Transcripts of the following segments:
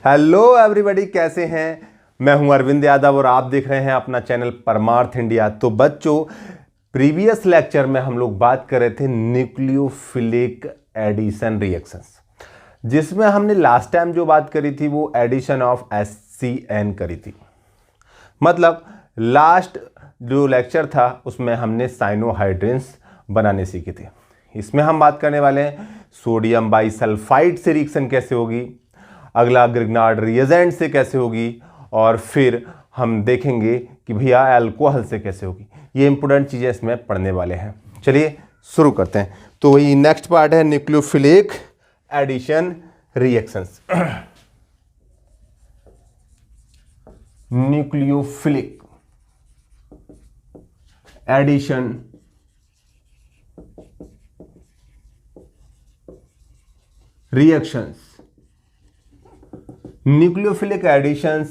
Hello everybody, कैसे हैं। मैं हूं अरविंद यादव और आप देख रहे हैं अपना चैनल परमार्थ इंडिया। तो बच्चों, प्रीवियस लेक्चर में हम लोग बात कर रहे थे न्यूक्लियोफिलिक एडिशन रिएक्शंस, जिसमें हमने लास्ट टाइम जो बात करी थी वो एडिशन ऑफ HCN करी थी। मतलब लास्ट जो लेक्चर था उसमें हमने साइनोहाइड्रेन्स बनाने सीखे थे। इसमें हम बात करने वाले हैं सोडियम बाइसल्फाइड से रिएक्शन कैसे होगी, अगला ग्रिग्नार्ड रिएजेंट से कैसे होगी, और फिर हम देखेंगे कि भैया अल्कोहल से कैसे होगी। ये इंपॉर्टेंट चीज़ें इसमें पढ़ने वाले हैं। चलिए शुरू करते हैं। तो वही नेक्स्ट पार्ट है nucleophilic addition reactions. Nucleophilic addition reactions. Nucleophilic addition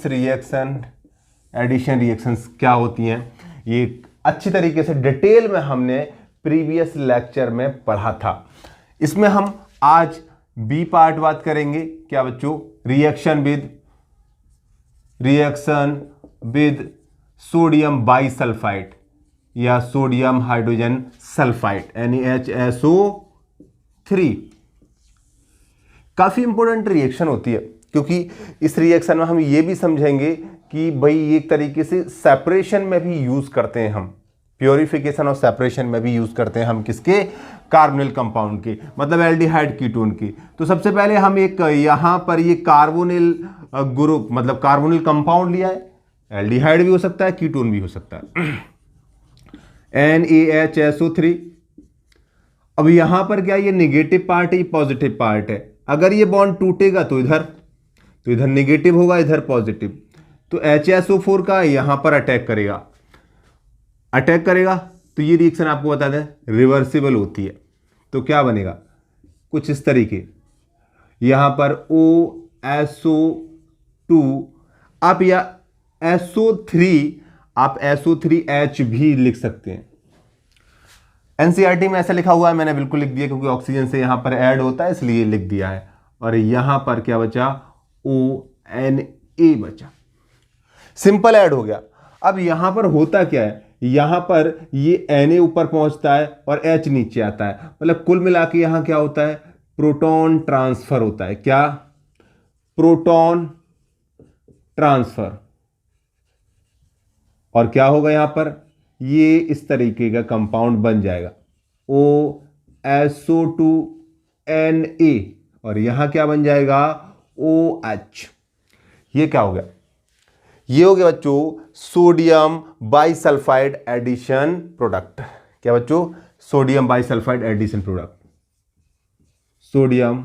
reactions क्या होती हैं, ये अच्छी तरीके से डिटेल में हमने प्रीवियस लेक्चर में पढ़ा था। इसमें हम आज बी पार्ट बात करेंगे। क्या बच्चों? रिएक्शन विद सोडियम बाइसल्फाइड या सोडियम हाइड्रोजन सल्फाइड NaHSO3। काफी इंपॉर्टेंट रिएक्शन होती है, क्योंकि इस रिएक्शन में हम ये भी समझेंगे कि भाई एक तरीके से सेपरेशन में भी यूज करते हैं हम, प्योरिफिकेशन और सेपरेशन में भी यूज करते हैं हम किसके? कार्बोनिल कंपाउंड के, मतलब एल्डिहाइड कीटोन के। तो सबसे पहले हम एक यहां पर ये कार्बोनिल ग्रुप मतलब कार्बोनिल कंपाउंड लिया है। एल्डिहाइड भी हो सकता है, कीटोन भी हो सकता है, NaHSO3। अब यहां पर क्या, ये नेगेटिव पार्ट है, ये पॉजिटिव पार्ट है। अगर ये बॉन्ड टूटेगा तो इधर नेगेटिव होगा, इधर पॉजिटिव। तो HSO4 का यहां पर अटैक करेगा तो ये रिएक्शन आपको बता दें रिवर्सिबल होती है। तो क्या बनेगा? कुछ इस तरीके, यहां पर OSO2 आप या SO3 आप SO3H भी लिख सकते हैं। NCERT में ऐसा लिखा हुआ है, मैंने बिल्कुल लिख दिया क्योंकि ऑक्सीजन से यहां पर ऐड होता है इसलिए लिख दिया है। और यहां पर क्या बचा? ONA बचा, सिंपल ऐड हो गया। अब यहां पर होता क्या है, यहां पर ये Na ऊपर पहुंचता है और H नीचे आता है। मतलब कुल मिला के यहां क्या होता है? प्रोटॉन ट्रांसफर होता है। क्या? Proton transfer. और क्या होगा यहां पर? ये इस तरीके का कंपाउंड बन जाएगा OSO2Na, और यहां क्या बन जाएगा? OH। ये क्या हो गया? ये हो गया बच्चों सोडियम बाइसल्फाइड एडिशन प्रोडक्ट। क्या बच्चों? Sodium bisulphite addition product, sodium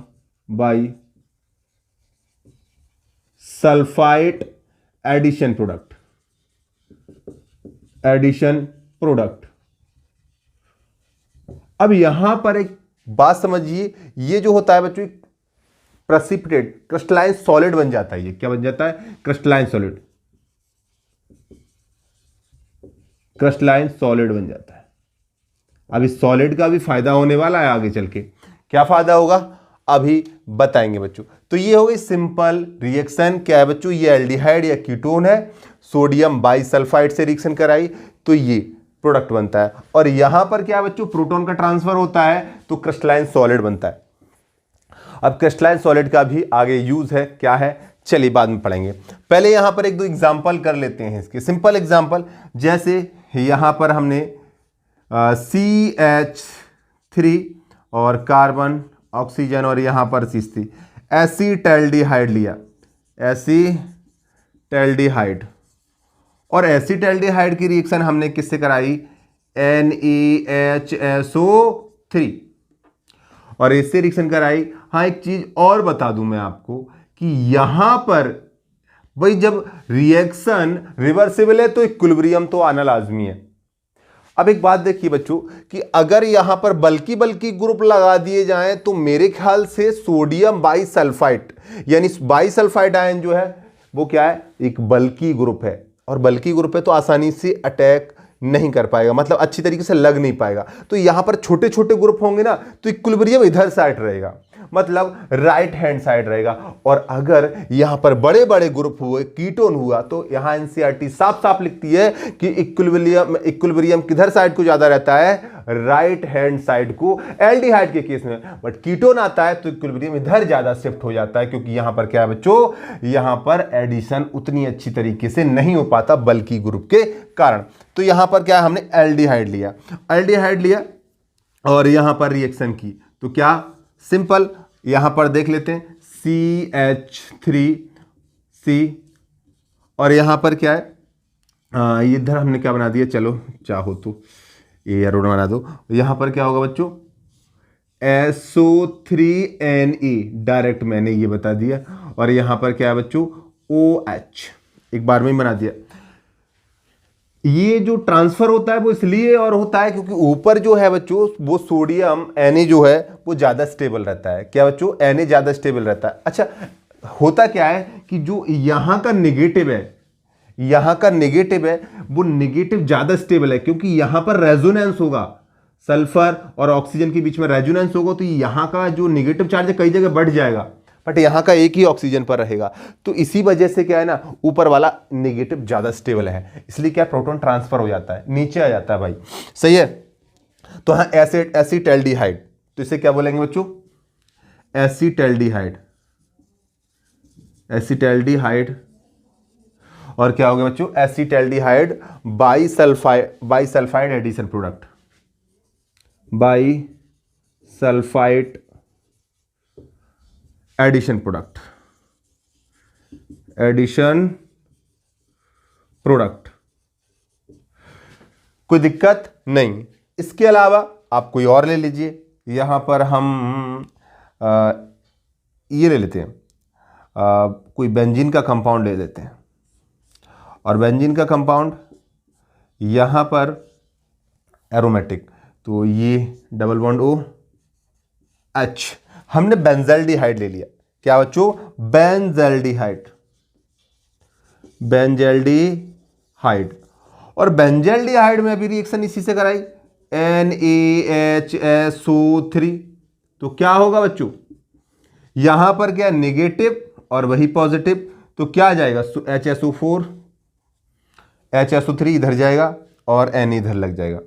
bisulphite addition product. अब यहां पर एक बात समझिए, ये जो होता है बच्चों प्रेसिपिटेट क्रिस्टलाइन सॉलिड बन जाता है। ये क्या बन जाता है? क्रिस्टलाइन सॉलिड बन जाता है। अब इस सॉलिड का भी फायदा होने वाला है आगे चल के। क्या फायदा होगा अभी बताएंगे बच्चों। तो ये हो गई सिंपल रिएक्शन। क्या है बच्चों? ये एल्डिहाइड या कीटोन है, सोडियम बाइसल्फाइड से रिएक्शन कराई तो ये प्रोडक्ट बनता है। और यहां पर क्या है बच्चों? प्रोटॉन का ट्रांसफर होता है तो क्रिस्टलाइन सॉलिड बनता है। अब क्रिस्टलाइन सॉलिड का भी आगे यूज है, क्या है चलिए बाद में पढ़ेंगे। पहले यहां पर एक दो एग्जांपल कर लेते हैं इसके, सिंपल एग्जांपल। जैसे यहां पर हमने CH3 और कार्बन ऑक्सीजन और यहां पर C3 एसिटैल्डिहाइड लिया, एसिटैल्डिहाइड। और एसिटैल्डिहाइड की रिएक्शन हमने किससे कराई? NaHSO3 और इससे रिएक्शन कराई। हाँ, एक चीज और बता दूं मैं आपको कि यहां पर भाई जब रिएक्शन रिवर्सिबल है तो इक्विलिब्रियम तो आना लाजमी है। अब एक बात देखिए बच्चों कि अगर यहां पर बल्कि ग्रुप लगा दिए जाएं तो मेरे ख्याल से सोडियम बाइसल्फाइड यानी बाइसल्फाइड आयन जो है वो क्या है? एक बल्कि ग्रुप है, और बल्कि ग्रुप है तो आसानी से अटैक नहीं कर पाएगा, मतलब अच्छी तरीके से लग नहीं पाएगा। तो यहां पर छोटे छोटे ग्रुप होंगे ना तो इक्विलिब्रियम इधर साइड रहेगा। मतलब राइट हैंड साइड रहेगा। और अगर यहां पर बड़े बड़े ग्रुप हुए, कीटोन हुआ, तो यहां एनसीईआरटी साफ साफ लिखती है कि इक्विलिब्रियम किधर साइड को ज्यादा रहता है, राइट हैंड साइड को एल्डिहाइड के केस में। बट कीटोन आता है तो इक्विलिब्रियम इधर ज्यादा शिफ्ट हो जाता है, क्योंकि यहां पर क्या है बच्चों, यहां पर एडिशन उतनी अच्छी तरीके से नहीं हो पाता बल्कि ग्रुप के कारण। तो यहां पर क्या है, हमने एल्डिहाइड लिया और यहां पर रिएक्शन की, तो क्या सिंपल यहां पर देख लेते हैं CH3C, और यहां पर क्या है, इधर हमने क्या बना दिया, चलो चाहो तो ये एरो बना दो। यहां पर क्या होगा बच्चों, SO3Ne, डायरेक्ट मैंने ये बता दिया। और यहां पर क्या है बच्चों, OH, एक बार में ही बना दिया। ये जो ट्रांसफर होता है वो इसलिए और होता है क्योंकि ऊपर जो है बच्चों वो सोडियम Na जो है वो ज्यादा स्टेबल रहता है। क्या बच्चों, Na ज्यादा स्टेबल रहता है। अच्छा, होता क्या है कि जो यहां का नेगेटिव है वो नेगेटिव ज्यादा स्टेबल है, क्योंकि यहां पर रेजोनेंस होगा, सल्फर और ऑक्सीजन के बीच में रेजोनेंस होगा, तो यहां का जो नेगेटिव चार्ज है कई जगह बढ़ जाएगा, बट यहां का एक ही ऑक्सीजन पर रहेगा। तो इसी वजह से क्या है ना, ऊपर वाला नेगेटिव ज्यादा स्टेबल है, इसलिए क्या प्रोटॉन ट्रांसफर हो जाता है, नीचे आ जाता है भाई। सही है। तो हाँ, एसिटैल्डिहाइड, तो इसे क्या बोलेंगे बच्चों, एसिटैल्डिहाइड। और क्या हो गया बच्चों, acetaldehyde bisulphite addition product, bisulphite addition product. कोई दिक्कत नहीं। इसके अलावा आप कोई और ले लीजिए। यहां पर हम ये ले लेते हैं, कोई बेंजीन का कंपाउंड ले लेते हैं, और बेंजीन का कंपाउंड यहां पर एरोमेटिक, तो ये डबल बॉन्ड OH। हमने बेंजल्डिहाइड ले लिया। क्या बच्चों, बेंजल्डिहाइड। और बेंजल्डिहाइड में भी रिएक्शन इसी से कराई, NaHSO3। तो क्या होगा बच्चों, यहां पर क्या नेगेटिव और वही पॉजिटिव, तो क्या आ जाएगा, HSO4, HSO3 इधर जाएगा और N इधर लग जाएगा।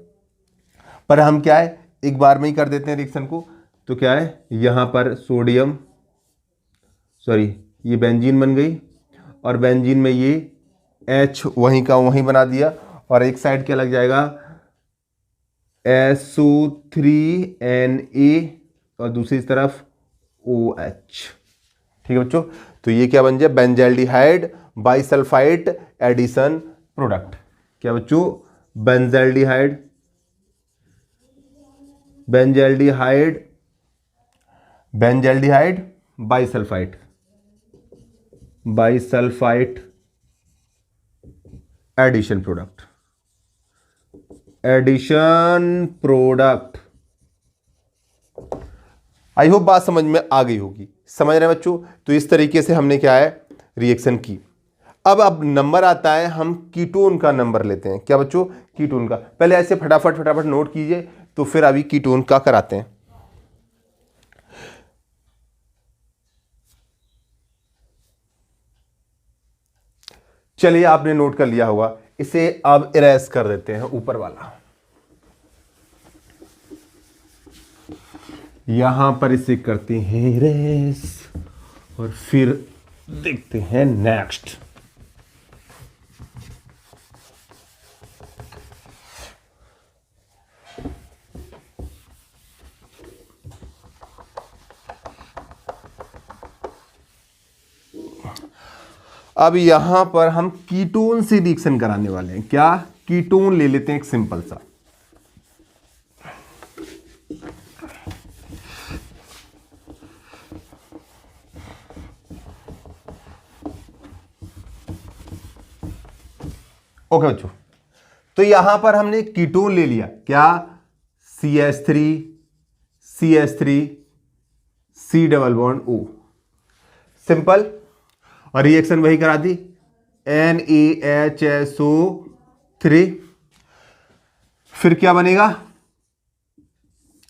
पर हम क्या है, एक बार में ही कर देते हैं रिएक्शन को। तो क्या है, यहां पर सोडियम, सॉरी ये बेंजीन बन गई, और बेंजीन में ये H वहीं का वहीं बना दिया, और एक साइड क्या लग जाएगा, SO3Na, और दूसरी तरफ OH। ठीक है बच्चों, तो ये क्या बन जाए, बेंजल्डिहाइड बाइसल्फाइड एडिशन प्रोडक्ट। क्या बच्चों, benzaldehyde bisulphite addition product. I hope बात समझ में आ गई होगी। समझ रहे हैं बच्चों। तो इस तरीके से हमने क्या है, रिएक्शन की। अब नंबर आता है, हम कीटोन का नंबर लेते हैं। क्या बच्चों, कीटोन का। पहले ऐसे फटाफट नोट कीजिए, तो फिर अभी कीटोन का कराते हैं। चलिए, आपने नोट कर लिया होगा, इसे अब इरेज कर देते हैं ऊपर वाला। यहां पर इसे करते हैं इरेज, और फिर देखते हैं नेक्स्ट। अब यहां पर हम कीटोन से रिएक्शन कराने वाले हैं। क्या, कीटोन ले लेते हैं एक सिंपल सा। ओके बच्चों, तो यहां पर हमने कीटोन ले लिया। क्या, CH3 C double bond O, simple. और रिएक्शन वही करा दी, NaHSO3। फिर क्या बनेगा,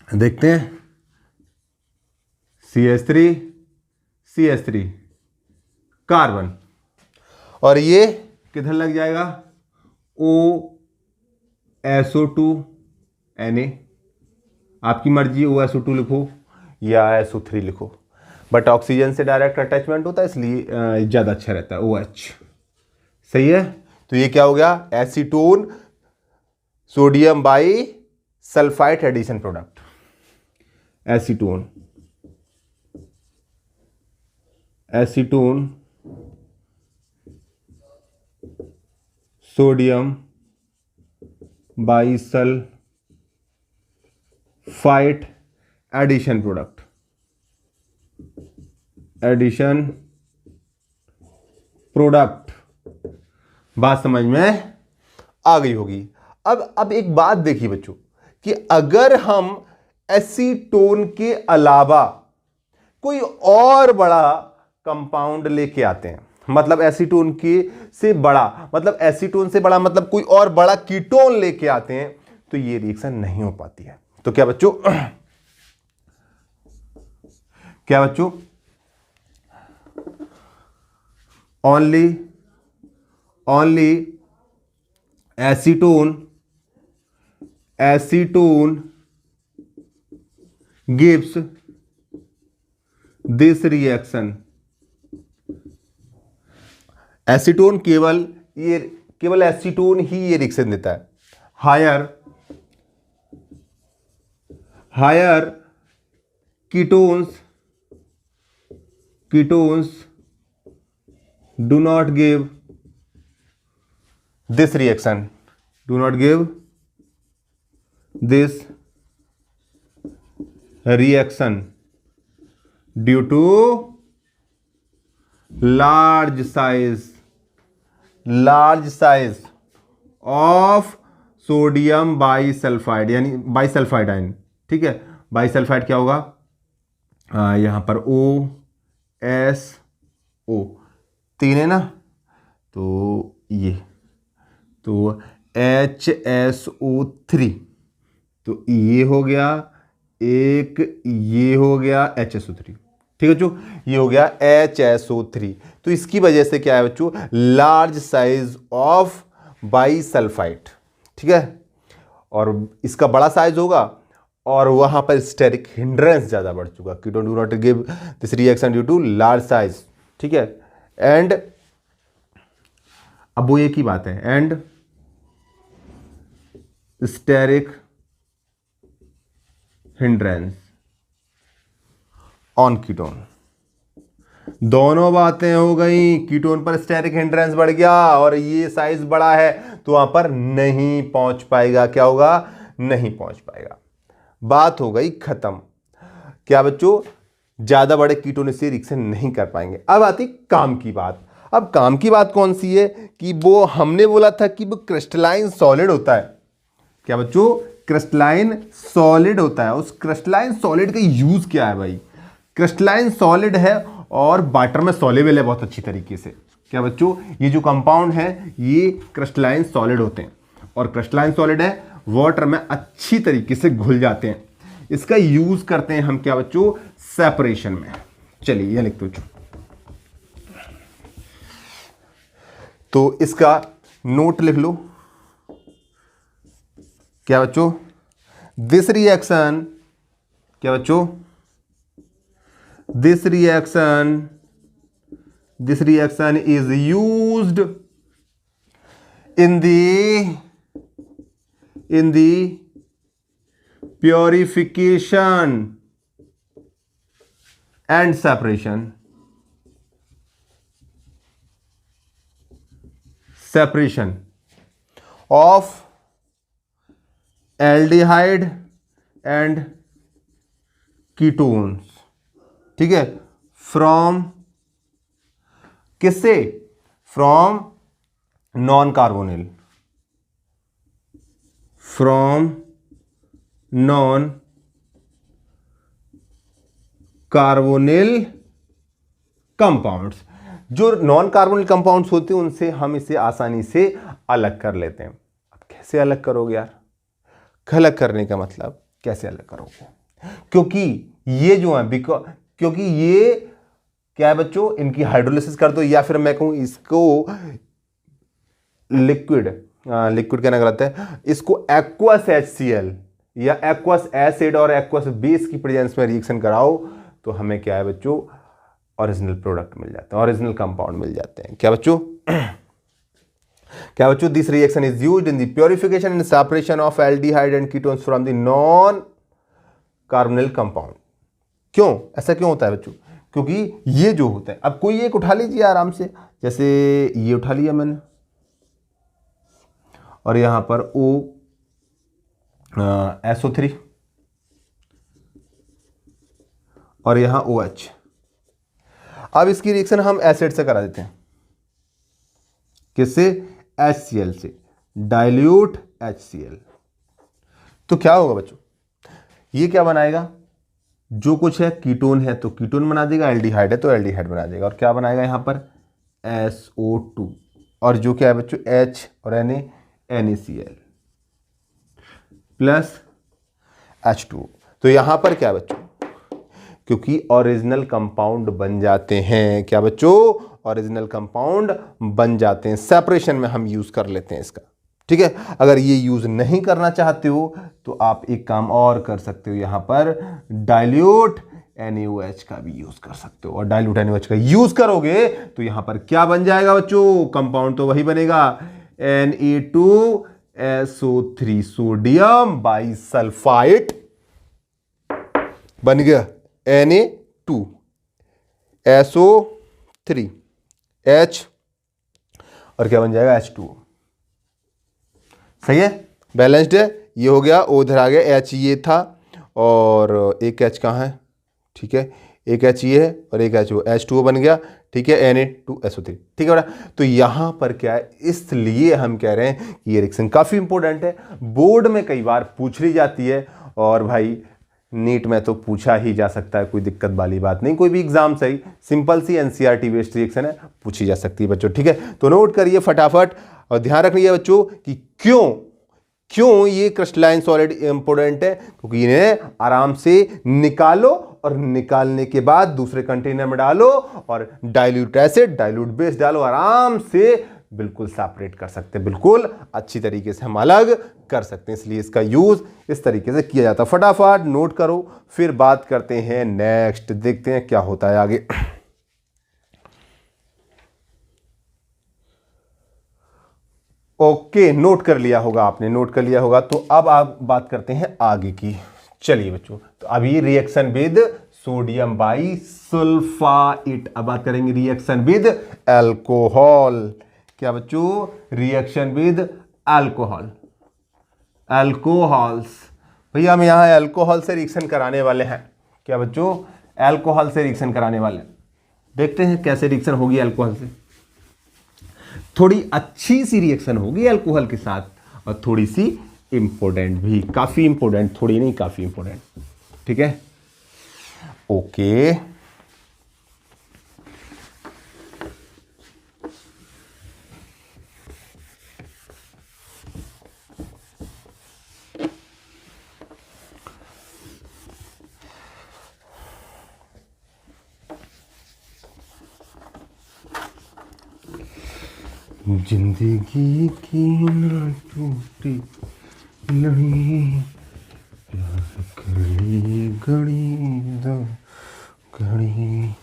देखते हैं, CH3 कार्बन, और ये किधर लग जाएगा, OSO2 Na। आपकी मर्जी OSO2 लिखो या SO3 लिखो, बट ऑक्सीजन से डायरेक्ट अटैचमेंट होता है इसलिए ज़्यादा अच्छा रहता है OH। सही है, तो ये क्या हो गया, acetone sodium bisulphide addition product. Acetone sodium bisulphide addition product, बात समझ में आ गई होगी। अब एक बात देखिए बच्चों कि अगर हम एसीटोन के अलावा कोई और बड़ा कंपाउंड लेके आते हैं, मतलब एसीटोन के से बड़ा, मतलब एसीटोन से बड़ा मतलब कोई और बड़ा कीटोन लेके आते हैं, तो ये रिएक्शन नहीं हो पाती है। तो क्या बच्चों only acetone gives this reaction. Acetone केवल एसीटोन ही ये रिएक्शन देता है। Higher ketones do not give this reaction, due to large size of sodium bisulphide, यानी बाइसल्फाइड आयन। ठीक है, बाइसल्फाइड क्या होगा, यहां पर OSO 3 है ना, तो ये तो HSO3, तो ये हो गया एक, ये हो गया HSO3। ठीक है बच्चों, ये हो गया HSO3। तो इसकी वजह से क्या है बच्चों, लार्ज साइज ऑफ बाइसल्फाइड। ठीक है, और इसका बड़ा साइज होगा और वहां पर स्टेरिक हिंड्रेंस ज्यादा बढ़ चुका, ketone do not give this reaction due to large size. ठीक है, एंड अब वो एक ही बात है, and steric hindrance on ketone. दोनों बातें हो गई, कीटोन पर स्टेरिक हिंड्रेंस बढ़ गया और ये साइज बड़ा है तो वहां पर नहीं पहुंच पाएगा। क्या होगा, नहीं पहुंच पाएगा। बात हो गई खत्म। क्या बच्चों, ज्यादा बड़े कीटोन से रिएक्शन नहीं कर पाएंगे। अब आती काम की बात। अब काम की बात कौन सी है कि वो हमने बोला था कि वो क्रिस्टलाइन सॉलिड होता है। क्या बच्चों, क्रिस्टलाइन सॉलिड होता है। उस क्रिस्टलाइन सॉलिड का यूज क्या है भाई, क्रिस्टलाइन सॉलिड है और वाटर में सॉल्युबल है बहुत अच्छी तरीके से। क्या बच्चों, ये जो कंपाउंड है ये क्रिस्टलाइन सॉलिड होते हैं और क्रिस्टलाइन सॉलिड है, वाटर में अच्छी तरीके से घुल जाते हैं। इसका यूज करते हैं हम क्या बच्चों, सेपरेशन में। चलिए ये लिख दो। तो इसका नोट लिख लो। क्या बच्चों, दिस रिएक्शन, क्या बच्चों, this reaction is used in the purification and separation of aldehyde and ketones। ठीक है, फ्रॉम किससे, from non carbonyl, from non carbonyl compounds. जो नॉन कार्बोनिल कंपाउंड्स होते हैं उनसे हम इसे आसानी से अलग कर लेते हैं। अब कैसे अलग करोगे यार, अलग करने का मतलब कैसे अलग करोगे, क्योंकि ये जो है क्योंकि ये क्या है बच्चों, इनकी हाइड्रोलिसिस कर दो, या फिर मैं कहूं इसको लिक्विड, लिक्विड कहना गलत है, इसको एक्वस HCl या एक्वस एसिड और एक्वस बेस की प्रेजेंस में रिएक्शन कराओ तो हमें क्या है बच्चों, ओरिजिनल प्रोडक्ट मिल जाते हैं, ओरिजिनल कंपाउंड मिल जाते हैं। क्या बच्चों क्या बच्चों, this reaction is used in the purification and separation of aldehyde and ketones from the non carbonyl compound. क्यों ऐसा क्यों होता है बच्चों, क्योंकि ये जो होता है, अब कोई एक उठा लीजिए आराम से, जैसे ये उठा लिया मैंने और यहां पर SO3 और यहां OH। अब इसकी रिएक्शन हम एसिड से करा देते हैं, किससे, HCl से, डाइल्यूट HCl। तो क्या होगा बच्चों, ये क्या बनाएगा, जो कुछ है कीटोन है तो कीटोन बना देगा, एल्डिहाइड है तो एल्डिहाइड बना देगा, और क्या बनाएगा यहां पर SO2, और जो क्या है बच्चों H और NaCl प्लस H2O। तो यहां पर क्या है बच्चों, क्योंकि ओरिजिनल कंपाउंड बन जाते हैं, क्या बच्चों, ओरिजिनल कंपाउंड बन जाते हैं, सेपरेशन में हम यूज कर लेते हैं इसका। ठीक है, अगर ये यूज नहीं करना चाहते हो तो आप एक काम और कर सकते हो, यहां पर डाइल्यूट NaOH का भी यूज कर सकते हो, और डाइल्यूट NaOH का यूज करोगे तो यहां पर क्या बन जाएगा बच्चों, कंपाउंड तो वही बनेगा, Na2SO3 सोडियम बाइसल्फाइड बन गया, Na2SO3 H और क्या बन जाएगा H2O। सही है, बैलेंस्ड है, ये हो गया, ओ इधर आ गया, H ये था और एक H कहाँ है, ठीक है, एक H ये है और एक H2O बन गया, ठीक है, Na2SO3। ठीक है बेटा, तो यहां पर क्या है, इसलिए हम कह रहे हैं कि ये रिएक्शन काफी इंपॉर्टेंट है, बोर्ड में कई बार पूछ ली जाती है, और भाई नीट में तो पूछा ही जा सकता है, कोई दिक्कत वाली बात नहीं, कोई भी एग्जाम सही, सिंपल सी NCERT बेस्ड रिएक्शन है, पूछी जा सकती है बच्चों। ठीक है, तो नोट करिए फटाफट, और ध्यान रखिए बच्चों कि क्यों ये क्रिस्टलाइन सॉलिड इंपॉर्टेंट है, क्योंकि इन्हें आराम से निकालो और निकालने के बाद दूसरे कंटेनर में डालो और डाइल्यूट एसिड, डाइल्यूट बेस डालो, आराम से बिल्कुल सेपरेट कर सकते हैं, बिल्कुल अच्छी तरीके से हम अलग कर सकते हैं, इसलिए इसका यूज इस तरीके से किया जाता है। फटाफट नोट करो, फिर बात करते हैं नेक्स्ट, देखते हैं क्या होता है आगे। ओके, नोट कर लिया होगा आपने, नोट कर लिया होगा, तो अब आप बात करते हैं आगे की। चलिए बच्चों, तो अभी रिएक्शन विद सोडियम बाइसल्फाइड, अब बात करेंगे रिएक्शन विद अल्कोहल। क्या बच्चों, रिएक्शन विद अल्कोहल, अल्कोहल्स। भैया हम यहां अल्कोहल से रिएक्शन कराने वाले हैं। क्या बच्चों, अल्कोहल से रिएक्शन कराने वाले हैं, देखते हैं कैसे रिएक्शन होगी अल्कोहल से। थोड़ी अच्छी सी रिएक्शन होगी अल्कोहल के साथ, और थोड़ी सी इंपॉर्टेंट भी, काफी इंपॉर्टेंट, थोड़ी नहीं काफी इंपॉर्टेंट। ठीक है, ओके, जिंदगी की न टूटी लड़ी, प्यार करी घड़ी दो घड़ी।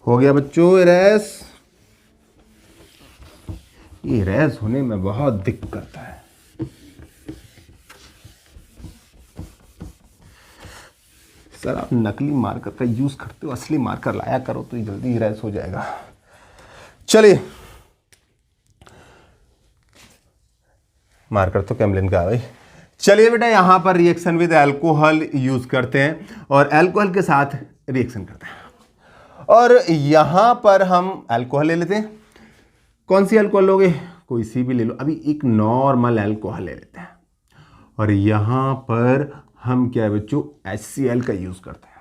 हो गया बच्चों रैस, ये रैस होने में बहुत दिक्कत करता है। सर आप नकली मार्कर का यूज करते हो, असली मार्कर लाया करो तो जल्दी रैस हो जाएगा। चलिए, मार्कर तो कैमलिन का है भाई। चलिए बेटा, यहां पर रिएक्शन विद अल्कोहल यूज करते हैं और अल्कोहल के साथ रिएक्शन करते हैं, और यहां पर हम अल्कोहल ले लेते हैं। कौन सी अल्कोहल लोगे, कोई सी भी ले लो, अभी एक नॉर्मल अल्कोहल ले लेते हैं, और यहां पर हम क्या है बच्चों, HCl का यूज करते हैं।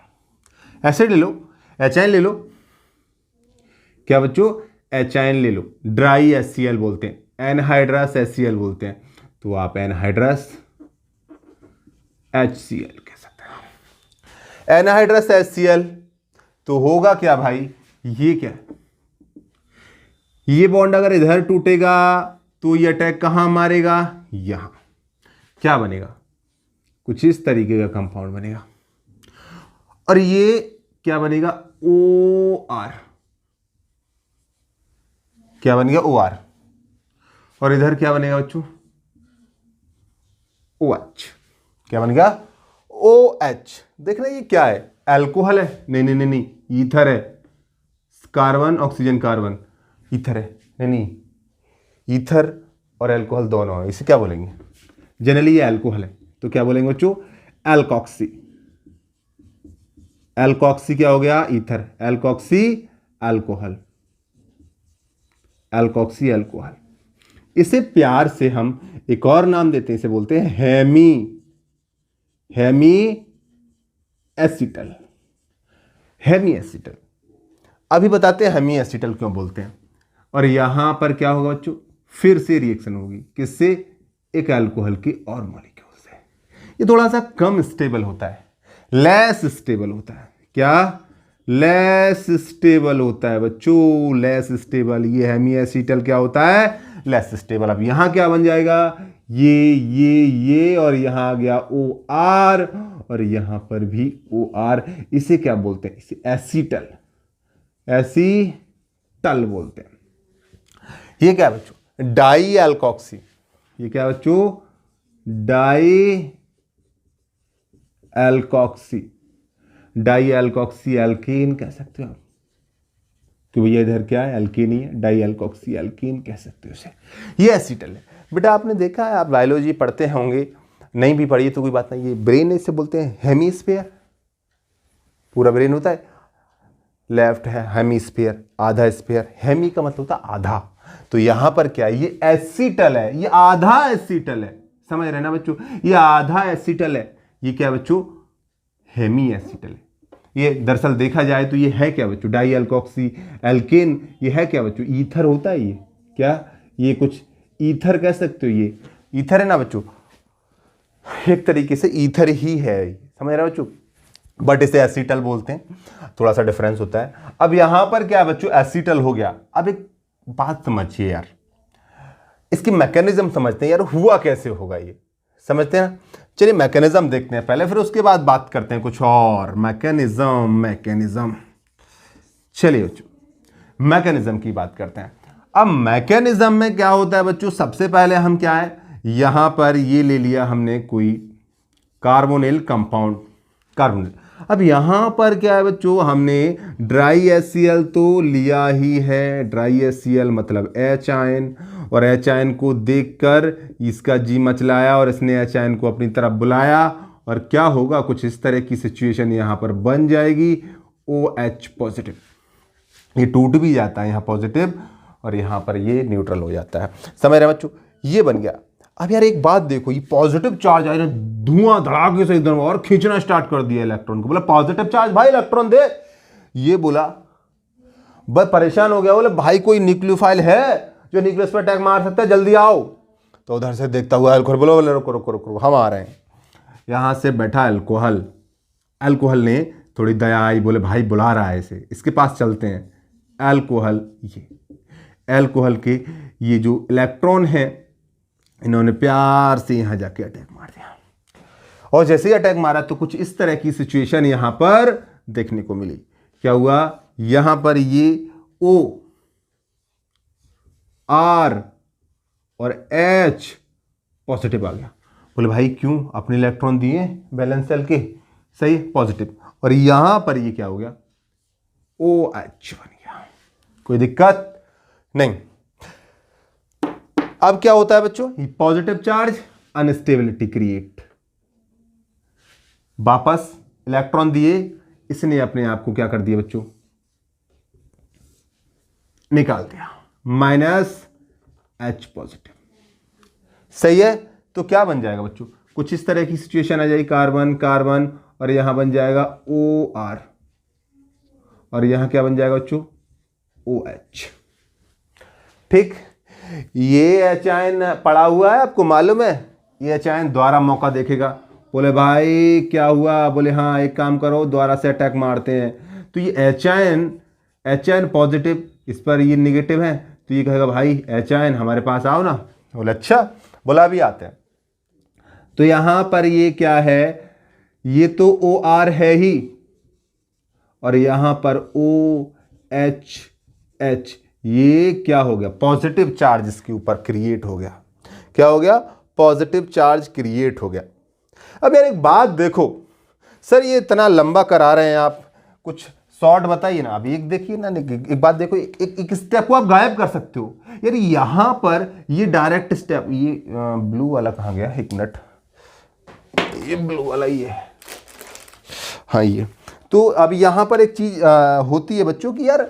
एसिड ले लो, HCl ले लो, क्या बच्चों, HCl ले लो, ड्राई HCl बोलते हैं, एनहाइड्रस HCl बोलते हैं, तो आप एनहाइड्रस HCl कह सकते हैं। एनहाइड्रस HCl, तो होगा क्या भाई, ये क्या है, ये बॉन्ड अगर इधर टूटेगा तो ये अटैक कहां मारेगा, यहां, क्या बनेगा, कुछ इस तरीके का कंपाउंड बनेगा, और ये क्या बनेगा, OR, क्या बन गया, OR, और इधर क्या बनेगा बच्चों, OH, क्या बन गया, OH। देखना ये क्या है, अल्कोहल है, नहीं नहीं नहीं नहीं, ईथर है, कार्बन ऑक्सीजन कार्बन, ईथर है, नहीं नहीं, ईथर और अल्कोहल दोनों है, इसे क्या बोलेंगे, जनरली ये अल्कोहल है, तो क्या बोलेंगे बच्चों, एल्कोक्सी। एल्कोक्सी क्या हो गया, ether, alkoxy alcohol, alkoxy alcohol. इसे प्यार से हम एक और नाम देते हैं, इसे बोलते हैं हेमी एसिटल, हेमी एसिटल। अभी बताते हैं हेमी एसिटल क्यों बोलते हैं। और यहां पर क्या होगा बच्चों, फिर से रिएक्शन होगी, किससे, एक अल्कोहल के और मॉलिक्यूल से। ये थोड़ा सा कम स्टेबल होता है, लेस स्टेबल होता है, क्या, लेस स्टेबल होता है बच्चों, लेस स्टेबल। ये हेमी एसिटल क्या होता है, लेस स्टेबल। अब यहां क्या बन जाएगा, ये और यहां आ गया OR, और यहां पर भी OR। इसे क्या बोलते हैं, इसे एसिटल, एसिटल बोलते हैं। ये क्या बच्चों, डाई एल्कोक्सी, ये क्या बच्चों, dialkoxy, dialkoxy alkene कह सकते हो आप, कि भैया इधर क्या है, एल्कीन ही है, डाई एल्कोक्सी एल्कीन कह सकते हो इसे। ये एसिटल है। बेटा आपने देखा है, आप बायोलॉजी पढ़ते होंगे, नहीं भी पढ़िए तो कोई बात नहीं, ये ब्रेन इसे बोलते हैं हेमीस्फीयर, पूरा ब्रेन होता है, लेफ्ट है हेमीस्फीयर, आधा स्फीयर, हेमी का मतलब होता है आधा, तो यहां पर क्या है, ये एसिटल है, ये आधा एसिटल है, समझ रहे ना बच्चों, ये आधा एसिटल है, ये क्या बच्चों, हेमी एसिटल है। ये दरअसल देखा जाए तो ये है क्या बच्चों, डाई एल्कोक्सी एल्केन, ये है क्या बच्चों, ईथर होता है, ये क्या, ये कुछ ईथर कह सकते हो, ये ईथर है ना बच्चों, एक तरीके से ईथर ही है, समझ रहे हो बच्चों, बट इसे एसिटल बोलते हैं, थोड़ा सा डिफरेंस होता है। अब यहां पर क्या है बच्चों, एसिटल हो गया। अब एक बात समझिए यार, इसकी मैकेनिज्म समझते हैं यार, हुआ कैसे होगा ये, समझते हैं ना। चलिए मैकेनिज्म देखते हैं पहले, फिर उसके बाद बात करते हैं कुछ और। मैकेनिज्म चलिए बच्चों मैकेनिज्म की बात करते हैं। अब मैकेनिज्म में क्या होता है बच्चों, सबसे पहले हम क्या है, यहां पर ये ले लिया हमने कोई कार्बोनिल कंपाउंड, कार्बोनिल। अब यहां पर क्या है बच्चों, हमने ड्राई HCl तो लिया ही है, ड्राई HCl मतलब H आयन, और H आयन को देखकर इसका जी मचलाया और इसने H आयन को अपनी तरफ बुलाया, और क्या होगा, कुछ इस तरह की सिचुएशन यहां पर बन जाएगी, OH पॉजिटिव, ये टूट भी जाता है यहाँ पॉजिटिव, और यहाँ पर ये न्यूट्रल हो जाता है, समझ रहे बच्चों, ये बन गया। अब यार एक बात देखो, ये पॉजिटिव चार्ज आया ना, धुआं धड़ाके से एकदम और खींचना स्टार्ट कर दिया इलेक्ट्रॉन को, बोला पॉजिटिव चार्ज भाई इलेक्ट्रॉन दे, ये बोला, बस परेशान हो गया, बोले भाई कोई न्यूक्लियोफाइल है जो न्यूक्लियस पर अटैक मार सकता है, जल्दी आओ। तो उधर से देखता हुआ अल्कोहल, बोलो बोले रुको रुको रुको, हम आ रहे हैं। यहां से बैठा अल्कोहल, अल्कोहल ने थोड़ी दया आई, बोले भाई बुला रहा है इसे, इसके पास चलते हैं। अल्कोहल, ये अल्कोहल के ये जो इलेक्ट्रॉन है, इन्होंने प्यार से यहां जाके अटैक मार दिया, और जैसे ही अटैक मारा तो कुछ इस तरह की सिचुएशन यहां पर देखने को मिली। क्या हुआ, यहां पर ये O R और H पॉजिटिव आ गया। बोले भाई क्यों, अपने इलेक्ट्रॉन दिए बैलेंस सेल के, सही पॉजिटिव, और यहां पर ये क्या हो गया, OH बन गया, कोई दिक्कत नहीं। अब क्या होता है बच्चों, पॉजिटिव चार्ज अनस्टेबिलिटी क्रिएट, वापस इलेक्ट्रॉन दिए, इसने अपने आप को क्या कर दिया बच्चों, निकाल दिया, -H पॉजिटिव, सही है। तो क्या बन जाएगा बच्चों, कुछ इस तरह की सिचुएशन आ जाएगी, कार्बन कार्बन, और यहां बन जाएगा OR, और यहां क्या बन जाएगा बच्चों, OH, ठीक। ये H आयन पड़ा हुआ है, आपको मालूम है, ये H आयन दोबारा मौका देखेगा, बोले भाई क्या हुआ, बोले हाँ एक काम करो दोबारा से अटैक मारते हैं। तो ये एच आयन पॉजिटिव, इस पर ये निगेटिव है, तो ये कहेगा भाई एच आयन हमारे पास आओ ना। बोले अच्छा, बोला अभी आते हैं। तो यहां पर ये क्या है, ये तो ओ आर है ही, और यहां पर ओ एच एच, ये क्या हो गया, पॉजिटिव चार्ज इसके ऊपर क्रिएट हो गया। क्या हो गया, पॉजिटिव चार्ज क्रिएट हो गया। अब यार एक बात देखो सर, ये इतना लंबा करा रहे हैं आप, कुछ शॉर्ट बताइए ना। अभी एक देखिए ना, एक बात देखो, एक स्टेप को आप गायब कर सकते हो यार। यहां पर ये डायरेक्ट स्टेप, ये ब्लू वाला कहां गया, एक मिनट, ये ब्लू वाला ये, हाँ ये। तो अब यहां पर एक चीज होती है बच्चों की, यार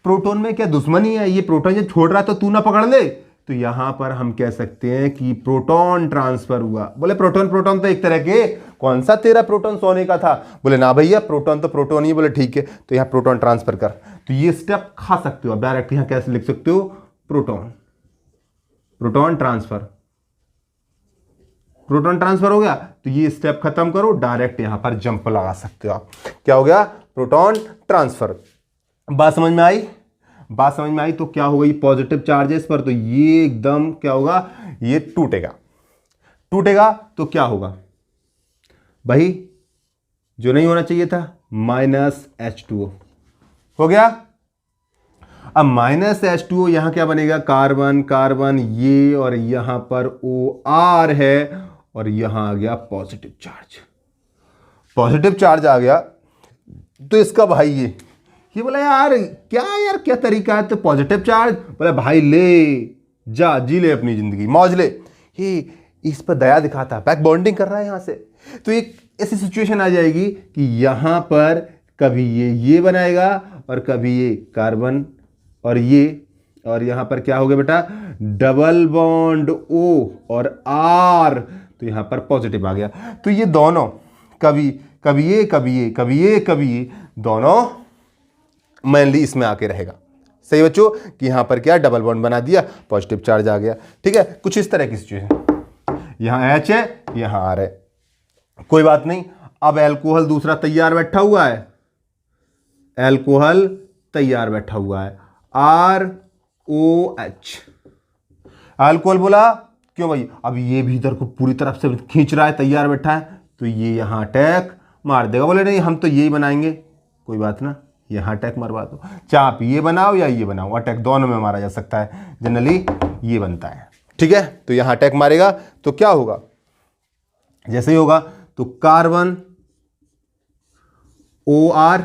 प्रोटॉन में क्या दुश्मनी है, ये प्रोटॉन जब छोड़ रहा है तो तू ना पकड़ ले। तो यहां पर हम कह सकते हैं कि प्रोटॉन ट्रांसफर हुआ। बोले प्रोटॉन प्रोटॉन तो एक तरह के, कौन सा तेरा प्रोटॉन सोने का था। बोले ना भैया प्रोटॉन तो प्रोटॉन ही। बोले ठीक है, तो यहाँ प्रोटॉन ट्रांसफर कर। तो ये स्टेप खा सकते हो आप डायरेक्ट, यहां कैसे लिख सकते हो, proton, proton transfer, proton transfer हो गया। तो ये स्टेप खत्म करो, डायरेक्ट यहां पर जंप लगा सकते हो आप। क्या हो गया, प्रोटॉन ट्रांसफर। बात समझ में आई, बात समझ में आई। तो क्या होगा, ये पॉजिटिव चार्जेस पर, तो ये एकदम क्या होगा, ये टूटेगा, टूटेगा तो क्या होगा भाई, जो नहीं होना चाहिए था, -H2O हो गया। अब -H2O यहां क्या बनेगा, कार्बन कार्बन ये, और यहां पर OR है, और यहां आ गया पॉजिटिव चार्ज, पॉजिटिव चार्ज आ गया। तो इसका भाई ये बोला यार क्या तरीका है, तो पॉजिटिव चार्ज, बोला भाई ले जा, जी ले अपनी जिंदगी, मौज ले। ये इस पर दया दिखाता है, बैक बॉन्डिंग कर रहा है यहां से। तो एक ऐसी सिचुएशन आ जाएगी कि यहां पर कभी ये बनाएगा, और कभी ये कार्बन, और ये, और यहां पर क्या हो गया बेटा, डबल बॉन्ड O और R, तो यहां पर पॉजिटिव आ गया। तो ये दोनों कभी कभी ये कभी ये कभी ये कभी ये, दोनों मेनली इसमें आके रहेगा। सही बच्चों, कि यहां पर क्या, डबल बॉन्ड बना दिया, पॉजिटिव चार्ज आ गया। ठीक है, कुछ इस तरह की सिचुएशन, यहां H है, यहां R है, कोई बात नहीं। अब एल्कोहल दूसरा तैयार बैठा हुआ है, एल्कोहल तैयार बैठा हुआ है, ROH। अल्कोहल बोला क्यों भाई, अब ये भी इधर को पूरी तरफ से खींच रहा है, तैयार बैठा है, तो ये यहां अटैक मार देगा। बोले नहीं हम तो यही बनाएंगे, कोई बात ना, यहां अटैक मरवा दो, चाहे आप ये बनाओ या ये बनाओ, अटैक दोनों में मारा जा सकता है, जनरली ये बनता है। ठीक है, तो यहां अटैक मारेगा तो क्या होगा, जैसे ही होगा तो कार्बन OR,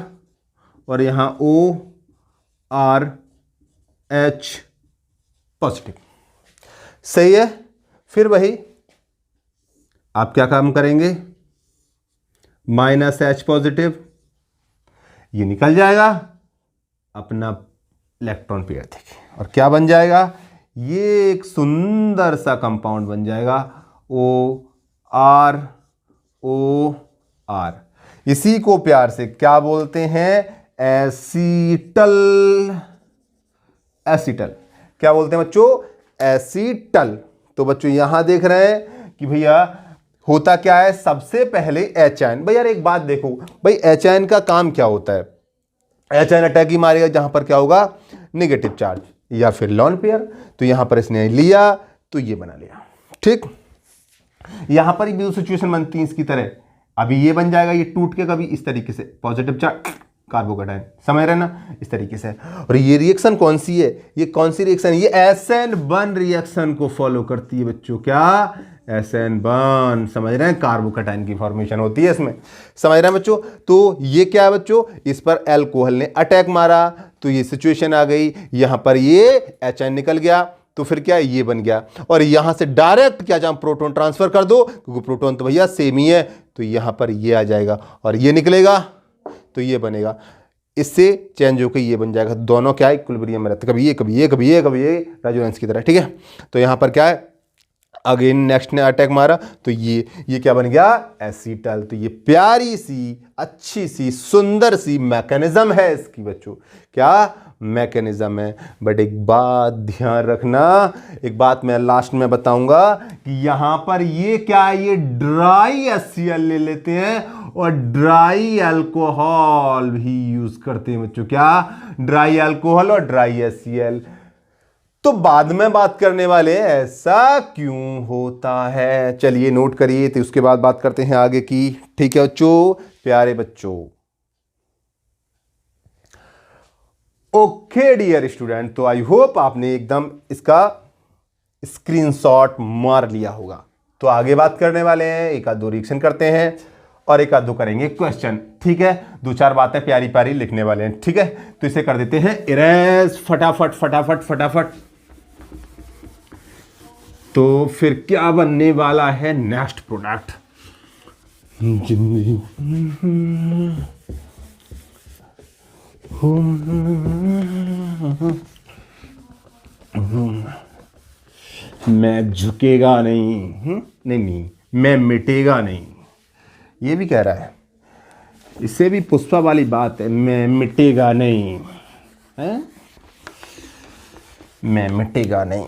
और यहां ORH पॉजिटिव। सही है, फिर वही आप क्या काम करेंगे, -H पॉजिटिव, ये निकल जाएगा, अपना इलेक्ट्रॉन पेयर देखिए, और क्या बन जाएगा, ये एक सुंदर सा कंपाउंड बन जाएगा, OR। इसी को प्यार से क्या बोलते हैं, एसीटल, एसीटल क्या बोलते हैं बच्चों, एसीटल। तो बच्चों यहां देख रहे हैं कि भैया होता क्या है, सबसे पहले एच आयन, भाई यार एक बात देखो भाई, एच आयन का काम क्या होता है, एच आयन अटैक ही मारेगा जहां पर क्या होगा, नेगेटिव चार्ज या फिर लॉन पेयर। तो यहां पर इसने लिया तो ये बना लिया। ठीक, यहां पर भी सिचुएशन बनती है इसकी तरह, अभी ये बन जाएगा, ये टूट के कभी इस तरीके से पॉजिटिव चार्ज, कार्बोकेटाइन, समझ रहे ना, इस तरीके से। और ये रिएक्शन कौन सी है, ये कौन सी रिएक्शन, ये SN1 रिएक्शन को फॉलो करती है बच्चों। क्या, SN1, समझ रहे हैं, कार्बोकेटाइन की फॉर्मेशन होती है इसमें, समझ रहे हैं बच्चों। तो ये क्या है बच्चों, इस पर एल्कोहल ने अटैक मारा, तो ये सिचुएशन आ गई, यहां पर ये HN निकल गया, तो फिर क्या, ये बन गया, और यहां से डायरेक्ट क्या, जहां प्रोटॉन ट्रांसफर कर दो, क्योंकि प्रोटॉन तो भैया सेम ही है, तो यहां पर ये आ जाएगा, और ये निकलेगा, तो ये बनेगा, इससे चेंज होकर ये बन जाएगा। दोनों क्या है, इक्विलिब्रियम में रहते, कभी ये कभी ये कभी ये कभी ये, रेजोनेंस की तरह। ठीक है, तो यहां पर क्या है, अगेन नेक्स्ट ने अटैक मारा, तो ये क्या बन गया, एसीटल। तो ये प्यारी सी, अच्छी सी, सुंदर सी मैकेनिज्म है इसकी बच्चों, क्या, मैकेनिज्म है। बट एक बात ध्यान रखना, एक बात मैं लास्ट में बताऊंगा कि यहां पर ये क्या है, ये ड्राई HCl ले लेते हैं और ड्राई अल्कोहल भी यूज करते हैं बच्चों। क्या? ड्राई अल्कोहल और ड्राई HCl। तो बाद में बात करने वाले हैं ऐसा क्यों होता है, चलिए नोट करिए, तो उसके बाद बात करते हैं आगे की। ठीक है बच्चों, प्यारे बच्चों। ओके डियर स्टूडेंट, तो आई होप आपने एकदम इसका स्क्रीनशॉट मार लिया होगा। तो आगे बात करने वाले हैं, एक आध दो रिएक्शन करते हैं और एक आध दो करेंगे क्वेश्चन। ठीक है, दो चार बातें प्यारी प्यारी लिखने वाले हैं। ठीक है, तो इसे कर देते हैं इरेज फटाफट फटाफट फटाफट। तो फिर क्या बनने वाला है नेक्स्ट प्रोडक्ट? जिंदगी मैं झुकेगा नहीं, नहीं मैं मिटेगा नहीं, ये भी कह रहा है। इससे भी पुष्पा वाली बात है, मैं मिटेगा नहीं है, मैं मिटेगा नहीं,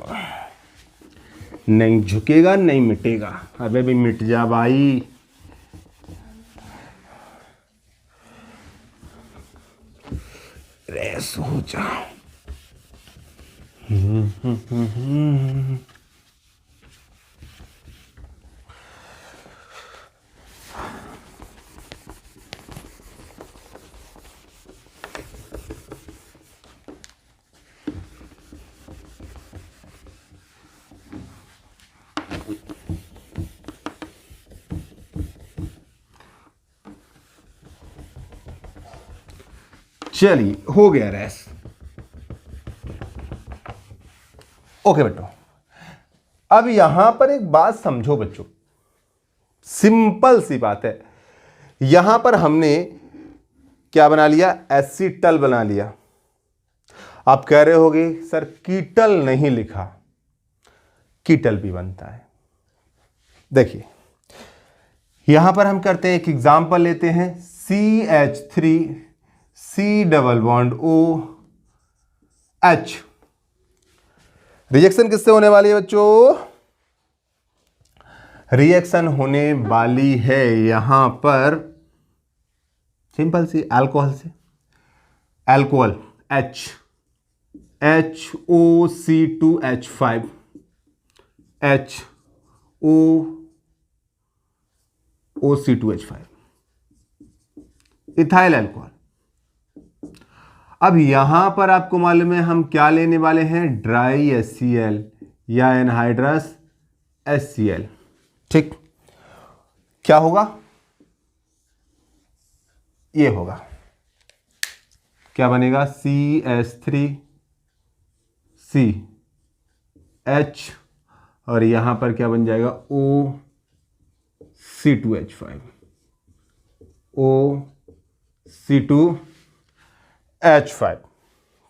नहीं झुकेगा नहीं मिटेगा। अबे भी मिट जा भाई। रेस हो जा। चलिए हो गया रेस। ओके बच्चों, अब यहां पर एक बात समझो बच्चों, सिंपल सी बात है। यहां पर हमने क्या बना लिया? एसीटल बना लिया। आप कह रहे होगे सर कीटल नहीं लिखा, कीटल भी बनता है। देखिए यहां पर हम करते हैं, एक एग्जांपल लेते हैं, CH3 C double bond OH। Reaction किससे होने वाली है बच्चों? रिएक्शन होने वाली है यहां पर सिंपल सी अल्कोहल से। Alcohol H, HOC2H5, HOC2H5, ethyl alcohol. अब यहां पर आपको मालूम है हम क्या लेने वाले हैं? ड्राई HCl या एनहाइड्रस HCl। ठीक, क्या होगा? ये होगा, क्या बनेगा? CH3CH और यहां पर क्या बन जाएगा? OC2H5, OC2H5।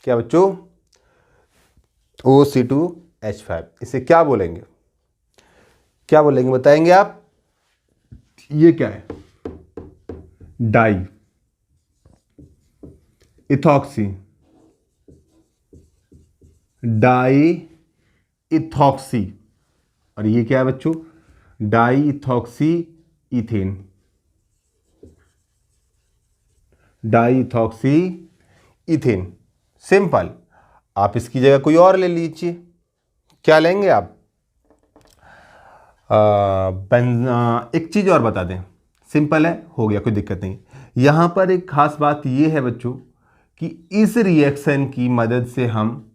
क्या बच्चों? OC2H5। इसे क्या बोलेंगे? क्या बोलेंगे बताएंगे आप? ये क्या है? Diethoxy, diethoxy. और ये क्या है बच्चों? Diethoxy ethane, diethoxy ethane. Simple. आप इसकी जगह कोई और ले लीजिए। क्या लेंगे आप? एक चीज और बता दें, सिंपल है, हो गया, कोई दिक्कत नहीं। यहां पर एक खास बात यह है बच्चों कि इस रिएक्शन की मदद से हम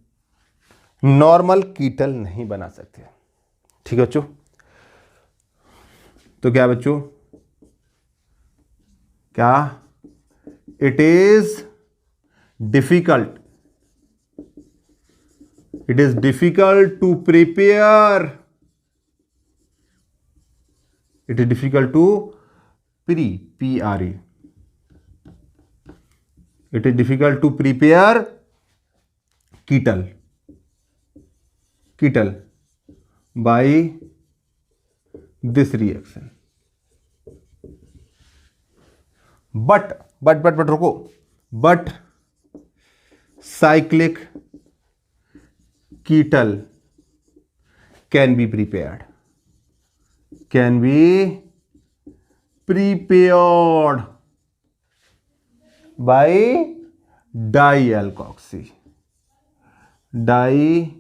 नॉर्मल कीटल नहीं बना सकते। ठीक है बच्चों? तो क्या बच्चों? क्या? It is difficult, it is difficult to prepare, it is difficult to pre, it is difficult to prepare kettle by this reaction, but रुको, but cyclic ketal can be prepared, can be prepared by dialkoxy, die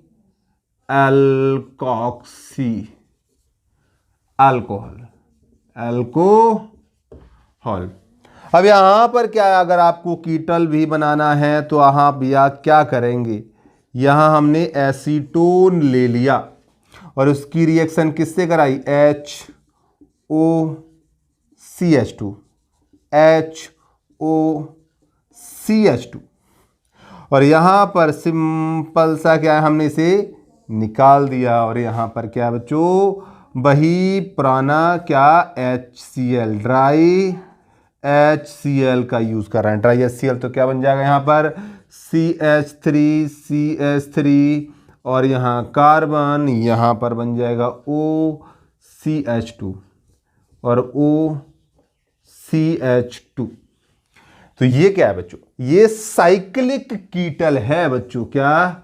alkoxy alcohol, alcohol. अब यहां पर क्या है, अगर आपको कीटल भी बनाना है तो यहां भैया क्या करेंगे, यहां हमने एसीटोन ले लिया और उसकी रिएक्शन किससे कराई, HOCH2, HOCH2, और यहां पर सिंपल सा क्या है, हमने इसे निकाल दिया और यहां पर क्या है बच्चों, वही पुराना क्या, HCl, ड्राई HCl का यूज कर रहे हैं। ड्राई HCl तो क्या बन जाएगा यहाँ पर, CH3 और यहाँ कार्बन, यहाँ पर बन जाएगा OCH2 और OCH2। तो ये क्या है बच्चों, ये साइक्लिक कीटल है बच्चों, क्या,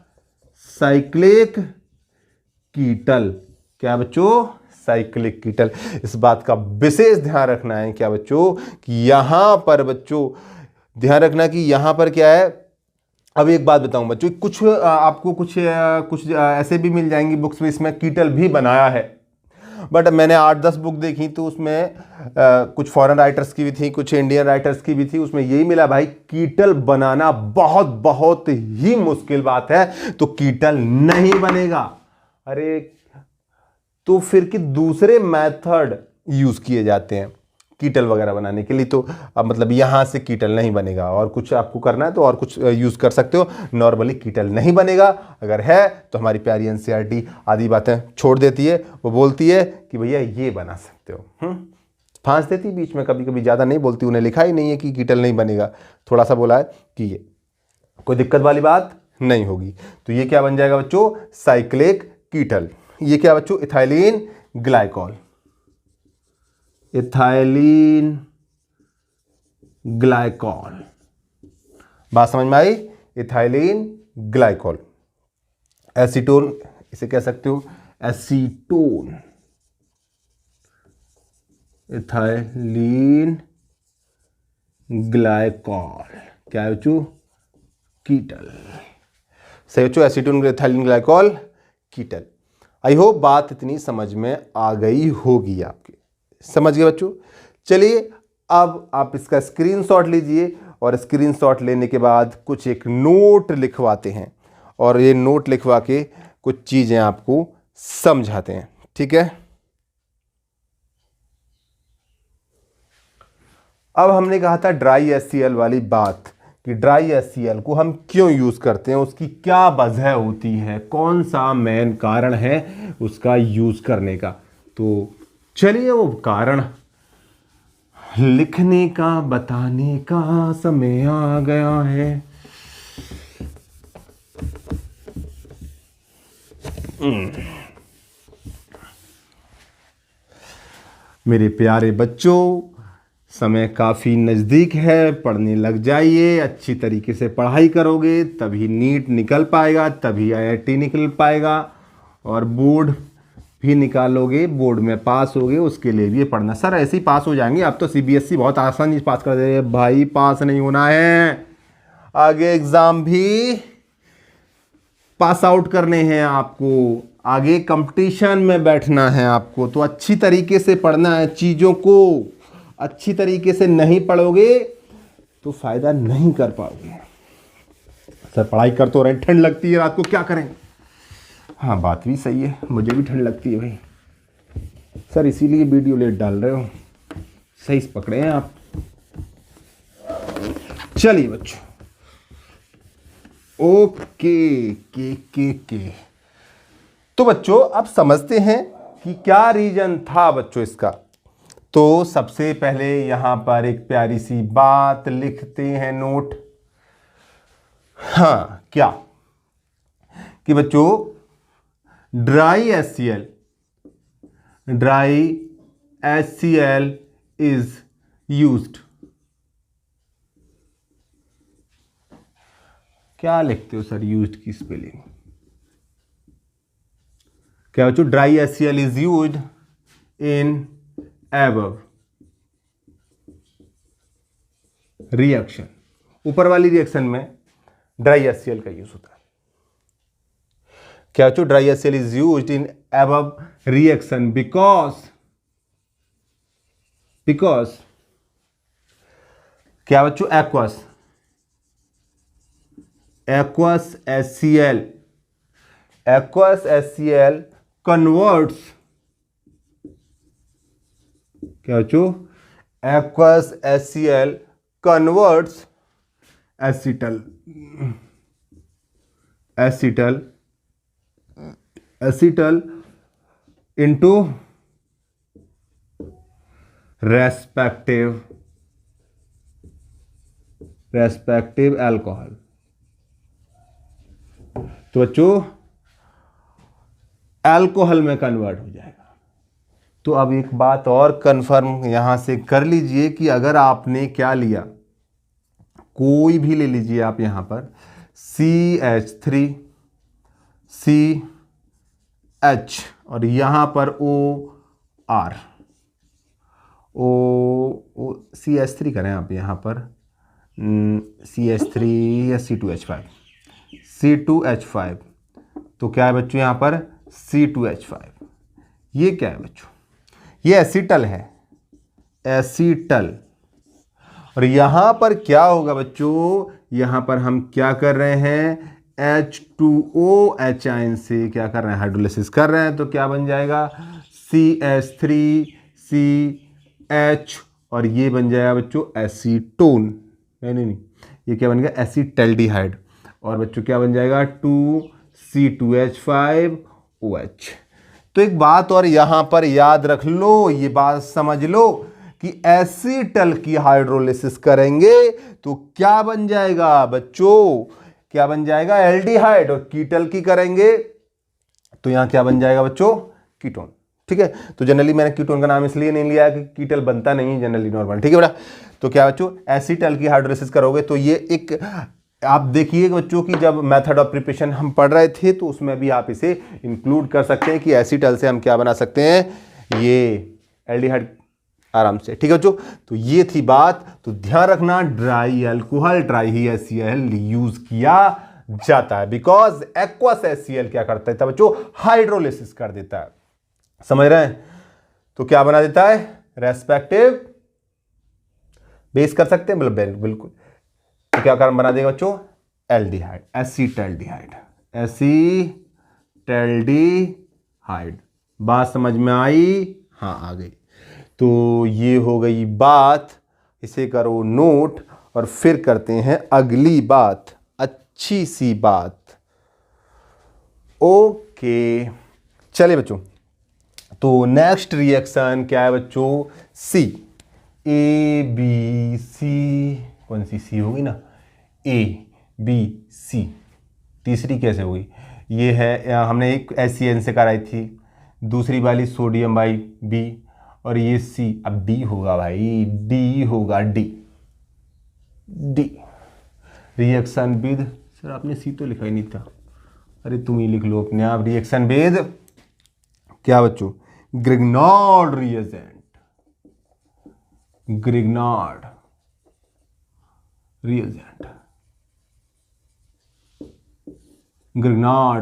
साइक्लिक कीटल, क्या बच्चों, साइक्लिक कीटल। इस बात का विशेष ध्यान रखना है क्या बच्चों, कि यहां पर बच्चों ध्यान रखना कि यहां पर क्या है। अब एक बात बताऊं बच्चों, कुछ आपको कुछ ऐसे भी मिल जाएंगी बुक्स में, इसमें कीटल भी बनाया है, बट मैंने 8-10 बुक देखी तो उसमें कुछ फॉरेन राइटर्स की भी थी, कुछ इंडियन राइटर्स की भी थी, उसमें यही मिला भाई, कीटल बनाना बहुत बहुत ही मुश्किल बात है, तो कीटल नहीं बनेगा। अरे तो फिर कि दूसरे मेथड यूज किए जाते हैं कीटल वगैरह बनाने के लिए, तो अब मतलब यहां से कीटल नहीं बनेगा, और कुछ आपको करना है तो और कुछ यूज कर सकते हो, नॉर्मली कीटल नहीं बनेगा। अगर है तो हमारी प्यारी एनसीईआरटी आदि बातें छोड़ देती है, वो बोलती है कि भैया ये बना सकते हो, फांस देती बीच में, कभी कभी ज़्यादा नहीं बोलती, उन्हें लिखा ही नहीं है कि कीटल नहीं बनेगा, थोड़ा सा बोला है कि ये कोई दिक्कत वाली बात नहीं होगी। तो ये क्या बन जाएगा बच्चों, साइक्लिक कीटल। ये क्या बच्चों, इथाइलिन ग्लाइकॉल, इथाइलिन ग्लाइकॉल, बात समझ में आई, इथाइलिन ग्लाइकॉल। एसीटोन इसे कह सकते हो, एसीटोन, इथाइलिन ग्लाइकॉल, क्या है बच्चों, कीटल। सही बच्चों, एसीटोन इथाइलिन ग्लाइकॉल कीटल। आई होप बात इतनी समझ में आ गई होगी आपके, समझ गए बच्चों। चलिए अब आप इसका स्क्रीनशॉट लीजिए, और स्क्रीनशॉट लेने के बाद कुछ एक नोट लिखवाते हैं, और ये नोट लिखवा के कुछ चीज़ें आपको समझाते हैं, ठीक है। अब हमने कहा था ड्राई HCl वाली बात, कि ड्राई HCl को हम क्यों यूज़ करते हैं, उसकी क्या वजह होती है, कौन सा मेन कारण है उसका यूज़ करने का। तो चलिए वो कारण लिखने का, बताने का समय आ गया है। मेरे प्यारे बच्चों, समय काफ़ी नज़दीक है, पढ़ने लग जाइए, अच्छी तरीके से पढ़ाई करोगे तभी नीट निकल पाएगा, तभी IIT निकल पाएगा, और बोर्ड भी निकालोगे, बोर्ड में पास होगे, उसके लिए भी पढ़ना। सर ऐसे ही पास हो जाएंगे, अब तो CBSE बहुत आसानी से पास कर दे, भाई पास नहीं होना है, आगे एग्ज़ाम भी पास आउट करने हैं आपको, आगे कंपटीशन में बैठना है आपको, तो अच्छी तरीके से पढ़ना है चीज़ों को। अच्छी तरीके से नहीं पढ़ोगे तो फायदा नहीं कर पाओगे। सर पढ़ाई कर तो रहे, ठंड लगती है रात को, क्या करें। हाँ बात भी सही है, मुझे भी ठंड लगती है भाई। सर इसीलिए वीडियो लेट डाल रहे हो, सही पकड़े हैं आप। चलिए बच्चों, ओके के तो बच्चों अब समझते हैं कि क्या रीजन था बच्चों इसका। तो सबसे पहले यहां पर एक प्यारी सी बात लिखते हैं नोट। हाँ क्या, कि बच्चों ड्राई HCl इज यूज्ड, क्या लिखते हो सर यूज्ड की स्पेलिंग? क्या बच्चों? Dry HCl is used in above reaction. ऊपर वाली रिएक्शन में ड्राई HCl का यूज होता है। क्या बच्चों? Dry HCl is used in above reaction because क्या बच्चों? aqueous HCl कन्वर्ट्स, क्या बच्चों? aqueous HCl converts acetal into respective alcohol. तो बच्चों अल्कोहल में कन्वर्ट हो जाएगा। तो अब एक बात और कंफर्म यहां से कर लीजिए कि अगर आपने क्या लिया, कोई भी ले लीजिए आप यहां पर CH और यहां पर OR CH3 करें आप यहां पर CH3 या C2H5 तो क्या है बच्चों यहां पर C2H5। ये क्या है बच्चों? ये एसिटल है, एसिटल। और यहां पर क्या होगा बच्चों? यहां पर हम क्या कर रहे हैं? H2OH आयन से क्या कर रहे हैं? हाइड्रोलिसिस कर रहे हैं। तो क्या बन जाएगा? CH3CH और ये बन जाएगा बच्चों एसीटोन। नहीं, ये क्या बन गया? एसिटल्डिहाइड। और बच्चों क्या बन जाएगा? 2C2H5OH। तो एक बात और यहां पर याद रख लो, ये बात समझ लो कि एसिटल की हाइड्रोलिसिस करेंगे तो क्या बन जाएगा बच्चों? क्या बन जाएगा? एल्डिहाइड। और कीटल की करेंगे तो यहां क्या बन जाएगा बच्चों? कीटोन। ठीक है। तो जनरली मैंने कीटोन का नाम इसलिए नहीं लिया कि कीटल बनता नहीं जनरली नॉर्मल। ठीक है बेटा। तो क्या बच्चों? एसिटल की हाइड्रोलिसिस करोगे तो ये एक आप देखिए बच्चों की जब मेथड ऑफ प्रिपरेशन हम पढ़ रहे थे तो उसमें भी आप इसे इंक्लूड कर सकते हैं कि एसिटल से हम क्या बना सकते हैं? ये एल्डिहाइड आराम से। ठीक है बच्चों। तो ये थी बात। तो ध्यान रखना dry alcohol dry HCl use किया जाता है बिकॉज एक्वस HCl क्या करता है बच्चों? हाइड्रोलिसिस कर देता है। समझ रहे हैं? तो क्या बना देता है? रेस्पेक्टिव बेस कर सकते हैं बिल्कुल। तो क्या कारण बना देगा बच्चों? Aldehyde, acetaldehyde. बात समझ में आई? हाँ आ गई। तो ये हो गई बात, इसे करो नोट और फिर करते हैं अगली बात, अच्छी सी बात। ओके चलिए बच्चों। तो नेक्स्ट रिएक्शन क्या है बच्चों? सी ABC, कौन सी सी होगी ना? ABC। तीसरी कैसे होगी? ये है हमने एक HCN से कराई थी, दूसरी वाली सोडियम बाई B और ये C। अब D होगा भाई, D होगा, D रिएक्शन विद, सर आपने C तो लिखा ही नहीं था। अरे तुम ही लिख लो अपने आप। रिएक्शन विद क्या बच्चों? Grignard reagent, Grignard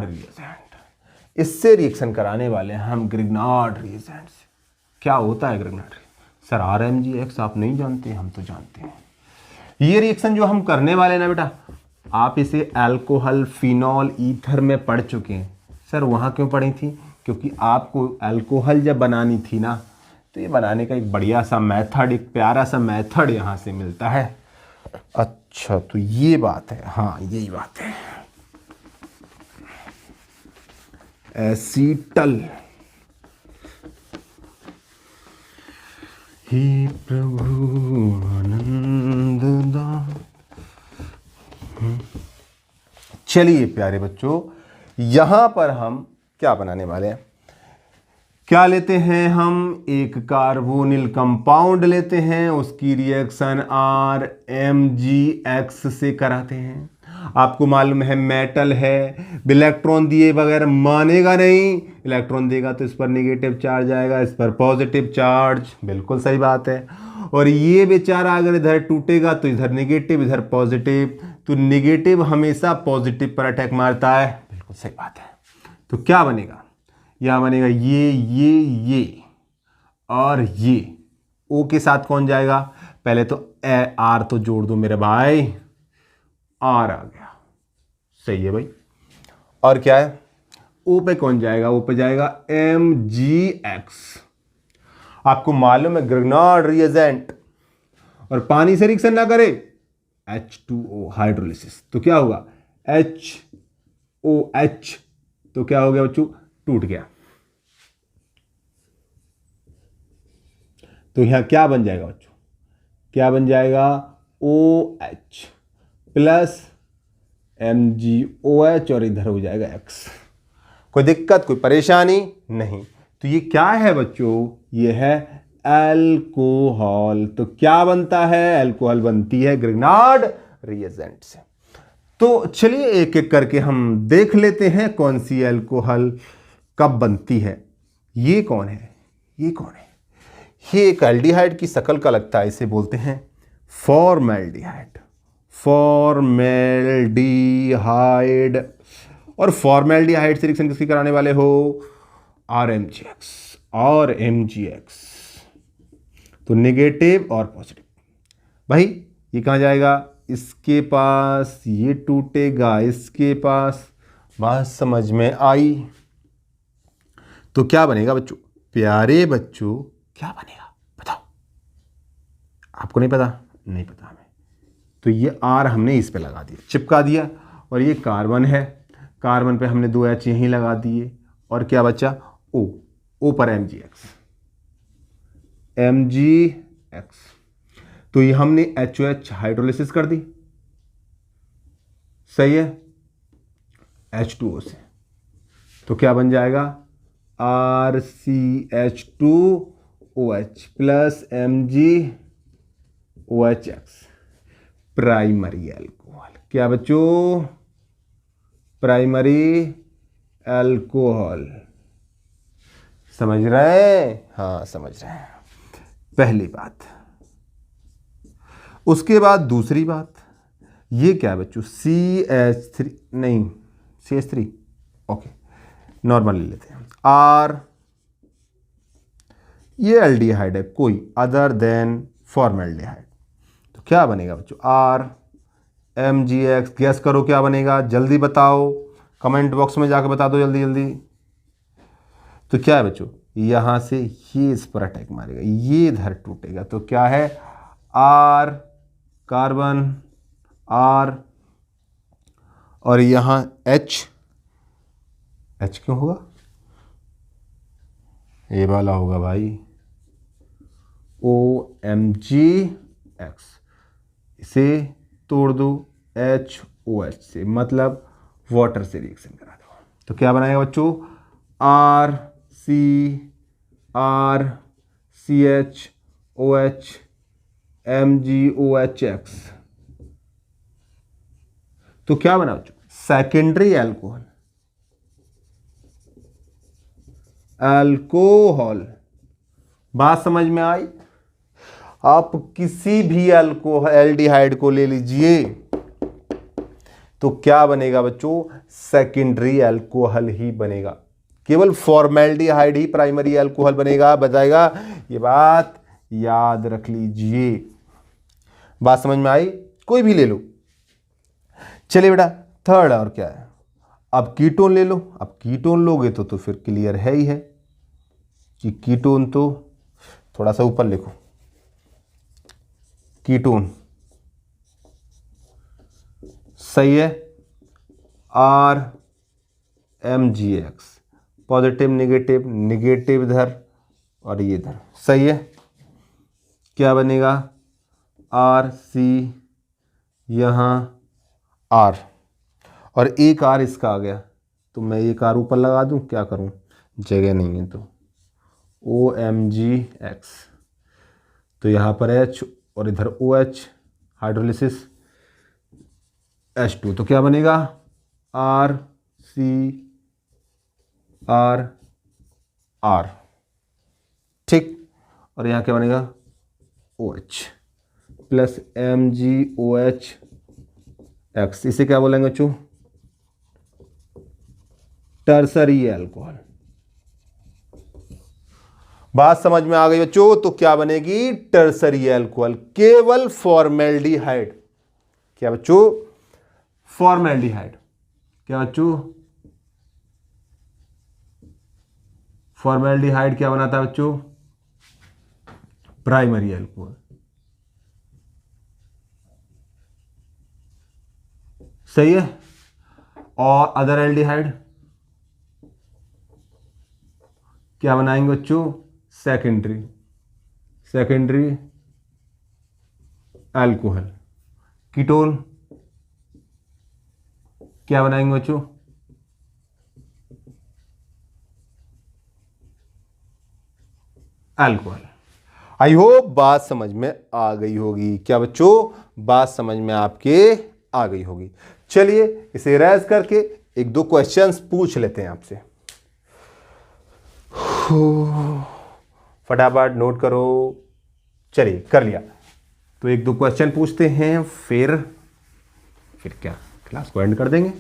reagent. इससे रिएक्शन कराने वाले हैं हम ग्रिग्नार्ड रिएजेंट से। क्या होता है ग्रिग्नार्ड? सर RMgX आप नहीं जानते, हम तो जानते हैं। ये रिएक्शन जो हम करने वाले हैं ना बेटा, आप इसे अल्कोहल फिनॉल ईथर में पढ़ चुके हैं। सर वहाँ क्यों पढ़ी थी? क्योंकि आपको अल्कोहल जब बनानी थी ना, तो ये बनाने का एक बढ़िया सा मेथड, एक प्यारा सा मेथड यहाँ से मिलता है। अच्छा तो ये बात है, हाँ यही बात है। एसीटल, हे प्रभु आनंद दा। चलिए प्यारे बच्चों, यहां पर हम क्या बनाने वाले हैं? क्या लेते हैं हम? एक कार्बोनिल कंपाउंड लेते हैं, उसकी रिएक्शन RMgX से कराते हैं आपको मालूम है मेटल है, इलेक्ट्रॉन दिए बगैर मानेगा नहीं, इलेक्ट्रॉन देगा तो इस पर नेगेटिव चार्ज आएगा, इस पर पॉजिटिव चार्ज, बिल्कुल सही बात है। और ये बेचारा अगर इधर टूटेगा तो इधर नेगेटिव इधर पॉजिटिव, तो नेगेटिव हमेशा पॉजिटिव पर अटैक मारता है, बिल्कुल सही बात है। तो क्या बनेगा, यहां बनेगा ये और ये, ओ के साथ कौन जाएगा, पहले तो आर तो जोड़ दो मेरे भाई, आर आ गया, सही है भाई। और क्या है, ओ पे कौन जाएगा, ओ पे जाएगा MgX। आपको मालूम है ग्रिग्नार्ड रिएजेंट और पानी से रिएक्शन ना करे, H2O हाइड्रोलिसिस, तो क्या होगा HOH, तो क्या हो गया बच्चों, टूट गया। तो यहां क्या बन जाएगा बच्चों, क्या बन जाएगा, OH प्लस MgOH और इधर हो जाएगा X। कोई दिक्कत कोई परेशानी नहीं। तो ये क्या है बच्चों, ये है अल्कोहल। तो क्या बनता है, अल्कोहल बनती है ग्रिग्नार्ड रिएजेंट से। तो चलिए एक एक करके हम देख लेते हैं कौन सी अल्कोहल कब बनती है। ये कौन है, ये कौन है, ये एक एल्डिहाइड की शक्ल का लगता है, इसे बोलते हैं फॉर्मेल्डिहाइड। फॉर्मेल्डिहाइड, और फॉर्मेल्डिहाइड से रिएक्शन किसकी कराने वाले हो, RMgX और MgX। तो नेगेटिव और पॉजिटिव, भाई ये कहां जाएगा, इसके पास, ये टूटेगा इसके पास, बात समझ में आई। तो क्या बनेगा बच्चों, प्यारे बच्चों क्या बनेगा बताओ, आपको नहीं पता, नहीं पता हमें, तो ये R हमने इस पे लगा दिया, चिपका दिया, और ये कार्बन है, कार्बन पे हमने 2 H यहीं लगा दिए, और क्या बचा O, O पर MgX, MgX। तो ये हमने HOH हाइड्रोलिसिस कर दी, सही है, H2O से, तो क्या बन जाएगा RCH2OH plus MgOHX, primary alcohol. क्या बच्चों, प्राइमरी अल्कोहल, समझ रहे हैं, हाँ समझ रहे हैं, पहली बात। उसके बाद दूसरी बात, ये क्या है बच्चों, CH3 नहीं, CH3, ओके नॉर्मल ले लेते हैं, R, ये एल्डिहाइड है कोई अदर देन फॉर्मेल्डिहाइड, तो क्या बनेगा बच्चों, R MgX, गैस करो क्या बनेगा, जल्दी बताओ, कमेंट बॉक्स में जाकर बता दो जल्दी जल्दी। तो क्या है बच्चों, यहां से ये इस पर अटैक मारेगा, ये इधर टूटेगा, तो क्या है R कार्बन R, और यहां H क्यों होगा, ये वाला होगा भाई OMgX, इसे तोड़ दो HOH से, मतलब वाटर से रिएक्शन करा दो, तो क्या बनाएगा बच्चों, RCHOH MgOHX। तो क्या बना बच्चों, सेकेंडरी अल्कोहल, अल्कोहल, बात समझ में आई। आप किसी भी अल्कोहल एल्डिहाइड को ले लीजिए, तो क्या बनेगा बच्चों, सेकेंडरी अल्कोहल ही बनेगा, केवल फॉर्मेल्डिहाइड ही प्राइमरी अल्कोहल बनेगा, बताएगा, ये बात याद रख लीजिए। बात समझ में आई, कोई भी ले लो। चलिए बेटा थर्ड, और क्या है, अब कीटोन ले लो। अब कीटोन लोगे तो फिर क्लियर है ही है कि कीटोन, तो थोड़ा सा ऊपर लिखो, कीटोन, सही है, RMgX, पॉजिटिव नेगेटिव, नेगेटिव इधर और ये इधर, सही है। क्या बनेगा, RC, यहाँ R, और एक R इसका आ गया, तो मैं एक R ऊपर लगा दूं, क्या करूं, जगह नहीं है, तो OMgX, तो यहाँ पर H और इधर OH हाइड्रोलिसिस, H2, तो क्या बनेगा R C R R, ठीक। और यहाँ क्या बनेगा OH प्लस MgOH X, इसे क्या बोलेंगे बच्चों, टर्सरी अल्कोहल। बात समझ में आ गई बच्चों? तो क्या बनेगी टर्सरी अल्कोहल, केवल फॉर्मेल्डिहाइड। क्या बच्चों, फॉर्मेल्डिहाइड। क्या बच्चों, फॉर्मेल्डिहाइड क्या बनाता है बच्चों, प्राइमरी अल्कोहल। सही है। और अदर एल्डिहाइड क्या बनाएंगे बच्चों, सेकेंडरी, सेकेंडरी अल्कोहल। कीटोन क्या बनाएंगे बच्चों, अल्कोहल। आई होप बात समझ में आ गई होगी। क्या बच्चों, बात समझ में आपके आ गई होगी। चलिए इसे रेज करके एक दो क्वेश्चंस पूछ लेते हैं आपसे। फटाफट नोट करो। चलिए कर लिया, तो एक दो क्वेश्चन पूछते हैं, फिर क्या क्लास को एंड कर देंगे।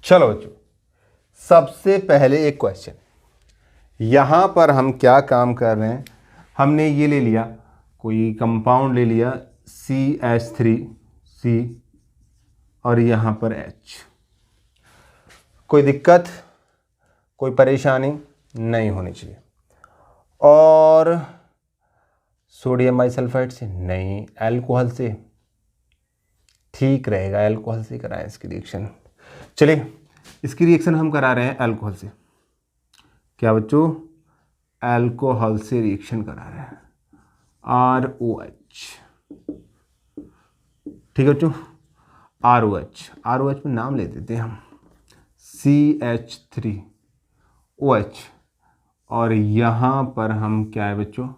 चलो बच्चों, सबसे पहले एक क्वेश्चन, यहां पर हम क्या काम कर रहे हैं, हमने ये ले लिया, कोई कंपाउंड ले लिया CH3C और यहां पर H। कोई दिक्कत, कोई परेशानी नहीं होनी चाहिए। और सोडियम बाइसल्फाइड से नहीं, अल्कोहल से ठीक रहेगा, अल्कोहल से कराएं इसकी रिएक्शन। चलिए इसकी रिएक्शन हम करा रहे हैं अल्कोहल से। क्या बच्चों, अल्कोहल से रिएक्शन करा रहे हैं, ROH, ठीक है बच्चों, ROH में नाम ले देते हैं हम, CH3OH, और यहां पर हम क्या है बच्चों,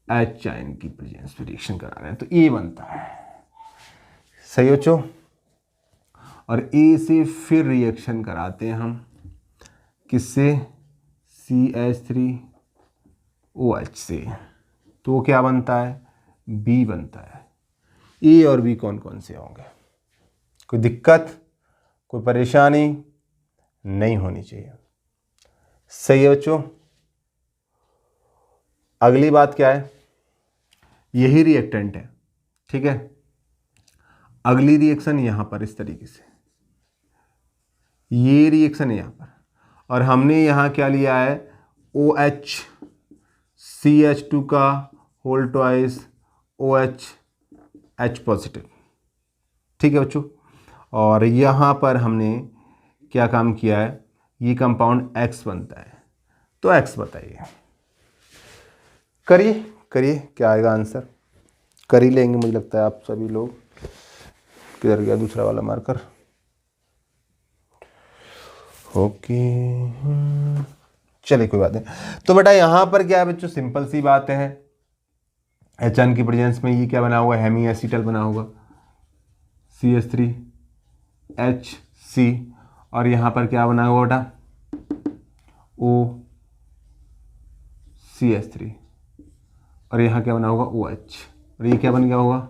H आयन की प्रेजेंस में रिएक्शन करा रहे हैं, तो ये बनता है। सही बच्चों। और ए से फिर रिएक्शन कराते हैं हम, किससे, CH3OH से, तो वो क्या बनता है, B बनता है। ए और बी कौन कौन से होंगे, कोई दिक्कत, कोई परेशानी नहीं होनी चाहिए। सही है बच्चों। अगली बात क्या है, यही रिएक्टेंट है, ठीक है। अगली रिएक्शन यहां पर इस तरीके से, ये रिएक्शन है यहां पर, और हमने यहां क्या लिया है, OH CH2 का whole twice OH H positive, ठीक है बच्चों। और यहां पर हमने क्या काम किया है, ये कंपाउंड X बनता है, तो X बताइए। करिए करिए, क्या आएगा आंसर, कर ही लेंगे मुझे लगता है आप सभी लोग। किधर गया दूसरा वाला मार्कर, ओके चलिए कोई बात नहीं। तो बेटा यहां पर क्या है बच्चों, सिंपल सी बात है, HN की प्रेजेंस में ये क्या बना होगा, हेमी एसिटल बना होगा, CH3HC, और यहां पर क्या बना होगा बेटा, OCH3, और यहां क्या बना होगा, OH, और ये क्या बन गया होगा,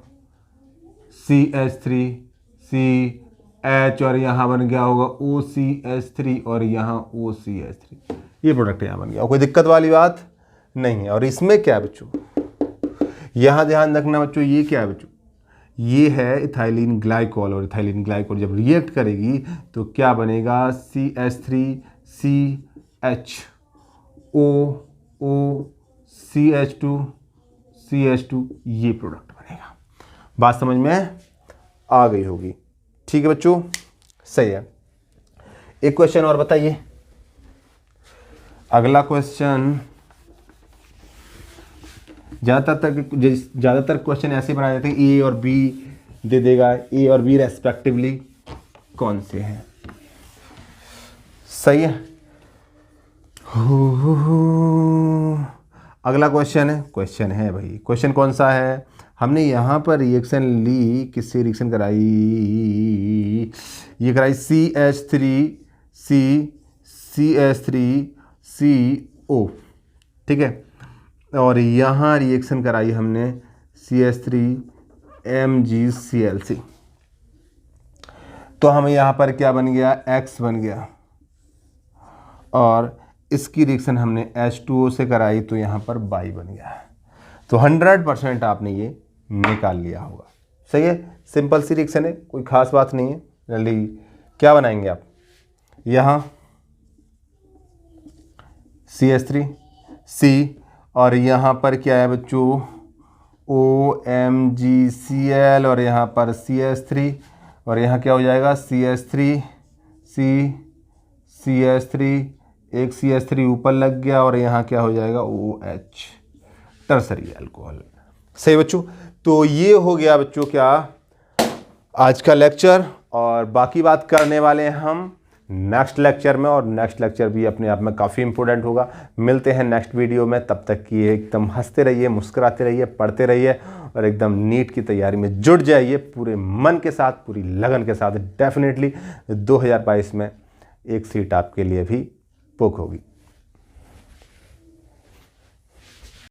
CH3CH, और यहां बन गया होगा OCH3, और यहां OCH3, ये प्रोडक्ट यहां बन गया। कोई दिक्कत वाली बात नहीं है। और इसमें क्या है बच्चों, यहां ध्यान रखना बच्चों, ये क्या है बच्चों, ये है इथाइलिन ग्लाइकोल, और इथाइलिन ग्लाइकोल जब रिएक्ट करेगी तो क्या बनेगा, CH3CHO, ये प्रोडक्ट बनेगा। बात समझ में आ गई होगी, ठीक है बच्चों। सही है। एक क्वेश्चन और बताइए, अगला क्वेश्चन, ज़्यादातर क्वेश्चन ऐसे बनाए जाते हैं, ए और बी दे देगा, ए और बी रेस्पेक्टिवली कौन से हैं। सही है। अगला क्वेश्चन है भाई, क्वेश्चन कौन सा है, हमने यहाँ पर रिएक्शन ली, किससे रिएक्शन कराई, ये कराई CH3CCH3CO, ठीक है, और यहाँ रिएक्शन कराई हमने CH3MgCl3। तो हमें यहाँ पर क्या बन गया, X बन गया, और इसकी रिएक्शन हमने H2O से कराई तो यहाँ पर Y बन गया। तो 100% आपने ये निकाल लिया होगा। सही है, सिंपल सी रिएक्शन है, कोई खास बात नहीं है। जल्दी क्या बनाएंगे आप, यहाँ CH3C और यहाँ पर क्या है बच्चों, OMgCl और यहाँ पर CH3 और यहाँ क्या हो जाएगा CH3 एक CH3 ऊपर लग गया और यहाँ क्या हो जाएगा OH, टर्सरी अल्कोहल। सही बच्चों, तो ये हो गया बच्चों क्या आज का लेक्चर, और बाकी बात करने वाले हैं हम नेक्स्ट लेक्चर में, और नेक्स्ट लेक्चर भी अपने आप में काफ़ी इंपॉर्टेंट होगा। मिलते हैं नेक्स्ट वीडियो में, तब तक की एकदम हंसते रहिए, मुस्कुराते रहिए, पढ़ते रहिए और एकदम नीट की तैयारी में जुट जाइए पूरे मन के साथ, पूरी लगन के साथ। डेफिनेटली 2022 में एक सीट आपके लिए भी बुक होगी।